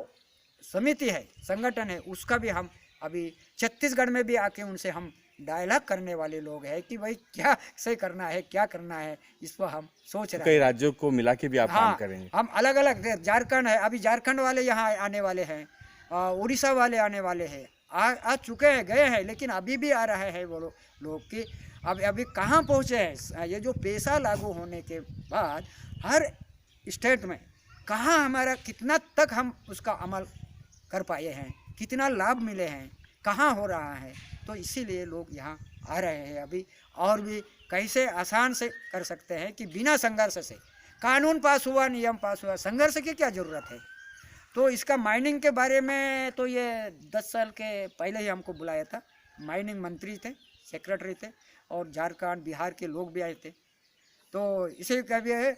समिति है, संगठन है, उसका भी हम अभी छत्तीसगढ़ में भी आके उनसे हम डायलॉग करने वाले लोग हैं कि भाई क्या सही करना है, क्या करना है, इस पर हम सोच रहे हैं। कई राज्यों को मिला के भी आप काम हाँ, करेंगे? हम अलग अलग, झारखंड है, अभी झारखंड वाले यहाँ आने वाले हैं, उड़ीसा वाले आने वाले हैं, आ चुके हैं, गए हैं, लेकिन अभी भी आ रहे हैं वो लोग कि अभी कहाँ पहुँचे हैं। ये जो पेशा लागू होने के बाद हर स्टेट में कहाँ हमारा कितना तक हम उसका अमल कर पाए हैं, कितना लाभ मिले हैं, कहाँ हो रहा है। तो इसीलिए लोग यहाँ आ रहे हैं अभी। और भी कैसे आसान से कर सकते हैं कि बिना संघर्ष से कानून पास हुआ, नियम पास हुआ, संघर्ष की क्या ज़रूरत है। तो इसका माइनिंग के बारे में तो ये 10 साल के पहले ही हमको बुलाया था। माइनिंग मंत्री थे, सेक्रेटरी थे, और झारखंड बिहार के लोग भी आए थे। तो इसे कभी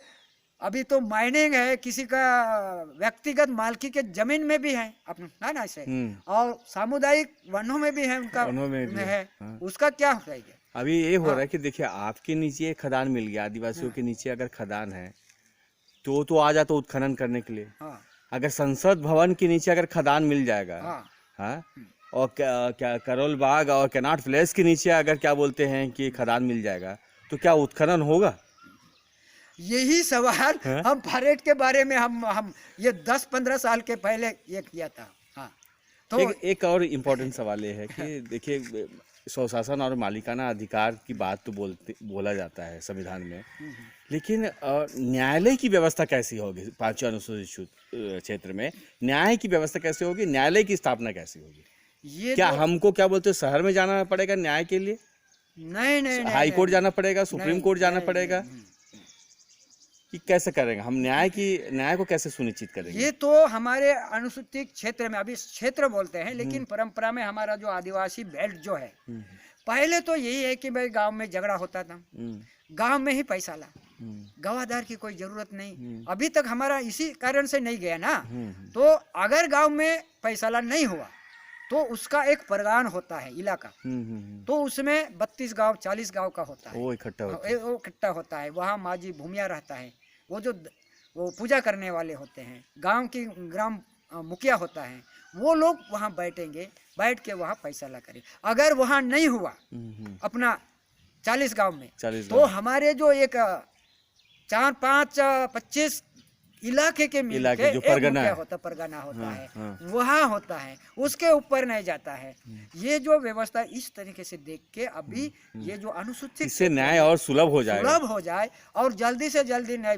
अभी तो माइनिंग है, किसी का व्यक्तिगत मालकी के जमीन में भी है अपना ना ऐसे, और सामुदायिक वनों में भी है, उनका वनों में भी है। हाँ। उसका क्या हो जाएगा? अभी ये हो रहा है कि देखिए आपके नीचे एक खदान मिल गया, आदिवासियों के नीचे अगर खदान है तो आ जाता उत्खनन करने के लिए। हाँ, अगर संसद भवन के नीचे अगर खदान मिल जाएगा, हाँ, हाँ, और क्या करोल बाग और कैनाट प्लेस के नीचे अगर क्या बोलते हैं कि खदान मिल जाएगा, तो क्या उत्खनन होगा? यही सवाल हम परेड के बारे में हम ये 10-15 साल के पहले ये किया था। हाँ, तो एक और इम्पोर्टेंट सवाल ये है कि देखिए स्वशासन और मालिकाना अधिकार की बात तो बोला जाता है संविधान में, लेकिन न्यायालय की व्यवस्था कैसी होगी? 5वें अनुसूचित क्षेत्र में न्याय की व्यवस्था कैसे होगी? न्यायालय की स्थापना कैसी होगी? ये क्या हमको क्या बोलते हैं शहर में जाना पड़ेगा न्याय के लिए? नहीं, हाई कोर्ट जाना पड़ेगा, सुप्रीम कोर्ट जाना पड़ेगा? नहीं। कि कैसे करेंगे हम न्याय को कैसे सुनिश्चित करेंगे? ये तो हमारे अनुसूचित क्षेत्र में, अभी क्षेत्र बोलते हैं, लेकिन परंपरा में हमारा जो आदिवासी बेल्ट जो है, पहले तो यही है कि भाई गांव में झगड़ा होता था, गांव में ही पैसा ला, गवाहदार की कोई जरूरत नहीं। अभी तक हमारा इसी कारण से नहीं गया ना। तो अगर गांव में पैसा ला नहीं हुआ तो उसका एक परगान होता है इलाका, तो उसमें 32 गांव 40 गांव का होता है, वो इकट्ठा होता है। वहाँ माझी भूमिया रहता है, वो पूजा करने वाले होते हैं, गांव की ग्राम मुखिया होता है, वो लोग वहाँ बैठेंगे, बैठ के वहाँ फैसला करें। अगर वहाँ नहीं हुआ अपना 40 गांव में, तो हमारे जो एक 4, 5, 25 इलाके के मिलके जो परगना होता है, वहाँ होता है, उसके ऊपर नहीं जाता है। ये जो व्यवस्था इस तरीके से देख के अभी ये जो अनुसूचित, इससे न्याय और सुलभ हो जाए और जल्दी से जल्दी न्याय,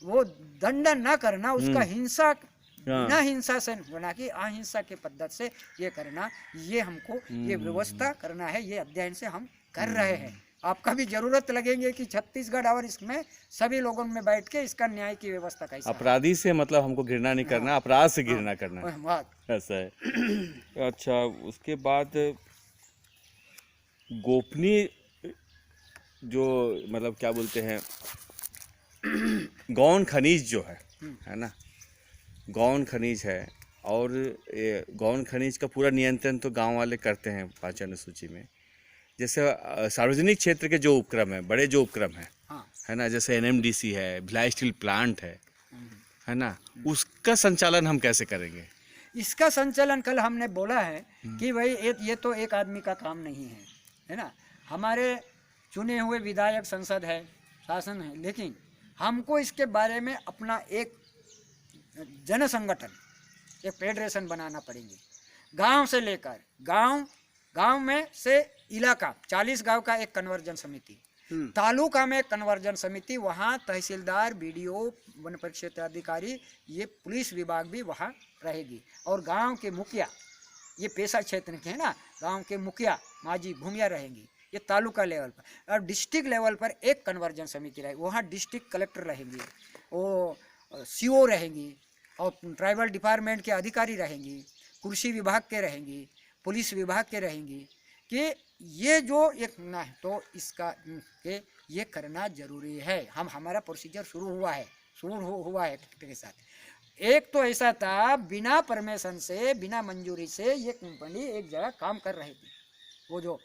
वो दंड ना करना, उसका हिंसा बिना हिंसा से बना कि अहिंसा के पद्धति से ये करना, ये हमको ये व्यवस्था करना है। ये अध्ययन से हम कर रहे हैं। आपका भी जरूरत लगेंगे कि छत्तीसगढ़ और इसमें सभी लोगों में बैठ के इसका न्याय की व्यवस्था कैसे है। अपराधी से मतलब हमको घृणा नहीं करना, अपराध से घृणा करना है, वाह। ऐसा है। अच्छा, उसके बाद गोपनीय जो मतलब क्या बोलते हैं गौण खनिज जो है ना, गौण खनिज है, और ये गौण खनिज का पूरा नियंत्रण तो गांव वाले करते हैं 5 अनुसूची में। जैसे सार्वजनिक क्षेत्र के जो उपक्रम है, बड़े जो उपक्रम हाँ। है ना, जैसे एनएमडीसी है, भिलाई स्टील प्लांट है ना, उसका संचालन हम कैसे करेंगे? इसका संचालन कल हमने बोला है कि भाई ये तो एक आदमी का काम नहीं है ना। हमारे चुने हुए विधायक, संसद है, शासन है, लेकिन हमको इसके बारे में अपना एक जन संगठन, एक फेडरेशन बनाना पड़ेंगे। गांव से लेकर गांव में से इलाका 40 गांव का एक कन्वर्जन समिति, तालुका में कन्वर्जन समिति, वहाँ तहसीलदार, बीडीओ, वन परिक्षेत्र अधिकारी, ये पुलिस विभाग भी वहाँ रहेगी, और गांव के मुखिया, ये पेशा क्षेत्र के है ना, गांव के मुखिया, माजी, भूमिया रहेंगी, ये तालुका लेवल पर। और डिस्ट्रिक्ट लेवल पर एक कन्वर्जन समिति रहेगी, वहाँ डिस्ट्रिक्ट कलेक्टर रहेंगी, वो सीओ रहेंगी, और ट्राइबल डिपार्टमेंट के अधिकारी रहेंगी, कृषि विभाग के रहेंगी, पुलिस विभाग के रहेंगी, कि ये जो एक ना है तो इसका के ये करना जरूरी है। हमारा प्रोसीजर शुरू हुआ है के साथ। एक तो ऐसा था, बिना परमिशन से, बिना मंजूरी से ये कंपनी एक जगह काम कर रही थी। वो जो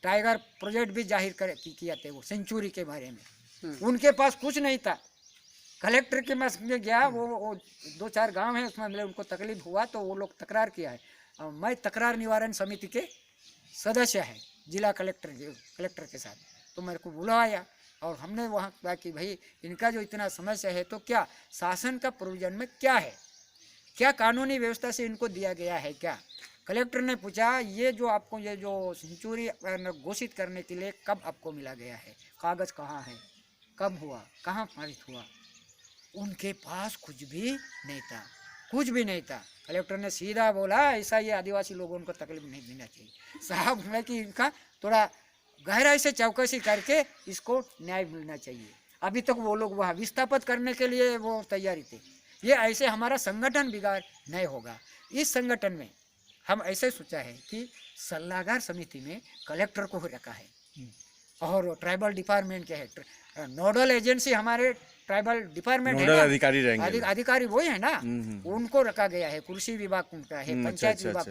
टाइगर प्रोजेक्ट भी जाहिर किया थे, वो सेंचुरी के बारे में, उनके पास कुछ नहीं था। कलेक्टर के पास में गया, वो 2-4 गांव हैं उसमें, मतलब उनको तकलीफ हुआ तो वो लोग तकरार किया है। मैं तकरार निवारण समिति के सदस्य है जिला कलेक्टर के साथ, तो मेरे को बुलाया और हमने वहाँ कहा कि भाई इनका जो इतना समस्या है तो क्या शासन का प्रोविजन में क्या है, क्या कानूनी व्यवस्था से इनको दिया गया है क्या। कलेक्टर ने पूछा, ये जो आपको ये जो सेंचुरी घोषित करने के लिए कब आपको मिला गया है, कागज़ कहाँ है, कब हुआ, कहाँ पारित हुआ। उनके पास कुछ भी नहीं था। कलेक्टर ने सीधा बोला, ऐसा ये आदिवासी लोगों को तकलीफ नहीं देना चाहिए। साहब बोला कि इनका थोड़ा गहराई से चौकसी करके इसको न्याय मिलना चाहिए। अभी तक वो लोग वहाँ विस्थापित करने के लिए वो तैयारी थे। ये ऐसे हमारा संगठन बिगाड़ नहीं होगा। इस संगठन में हम ऐसे सोचा है कि सलाहकार समिति में कलेक्टर को रखा है, और ट्राइबल डिपार्टमेंट के है, नोडल एजेंसी हमारे ट्राइबल डिपार्टमेंट है ना, अधिकारी रहेंगे, अधिकारी वही है ना, उनको रखा गया है। कृषि विभाग उनका है, पंचायत विभाग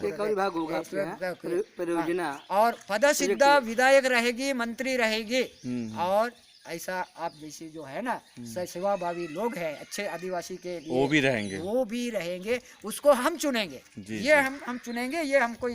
परियोजना, और पदसिद्ध विधायक रहेगी, मंत्री रहेगी, और ऐसा आप जैसे जो है ना सेवाभावी लोग हैं, अच्छे आदिवासी के लिए वो भी रहेंगे, उसको हम चुनेंगे। ये हम चुनेंगे, ये हमको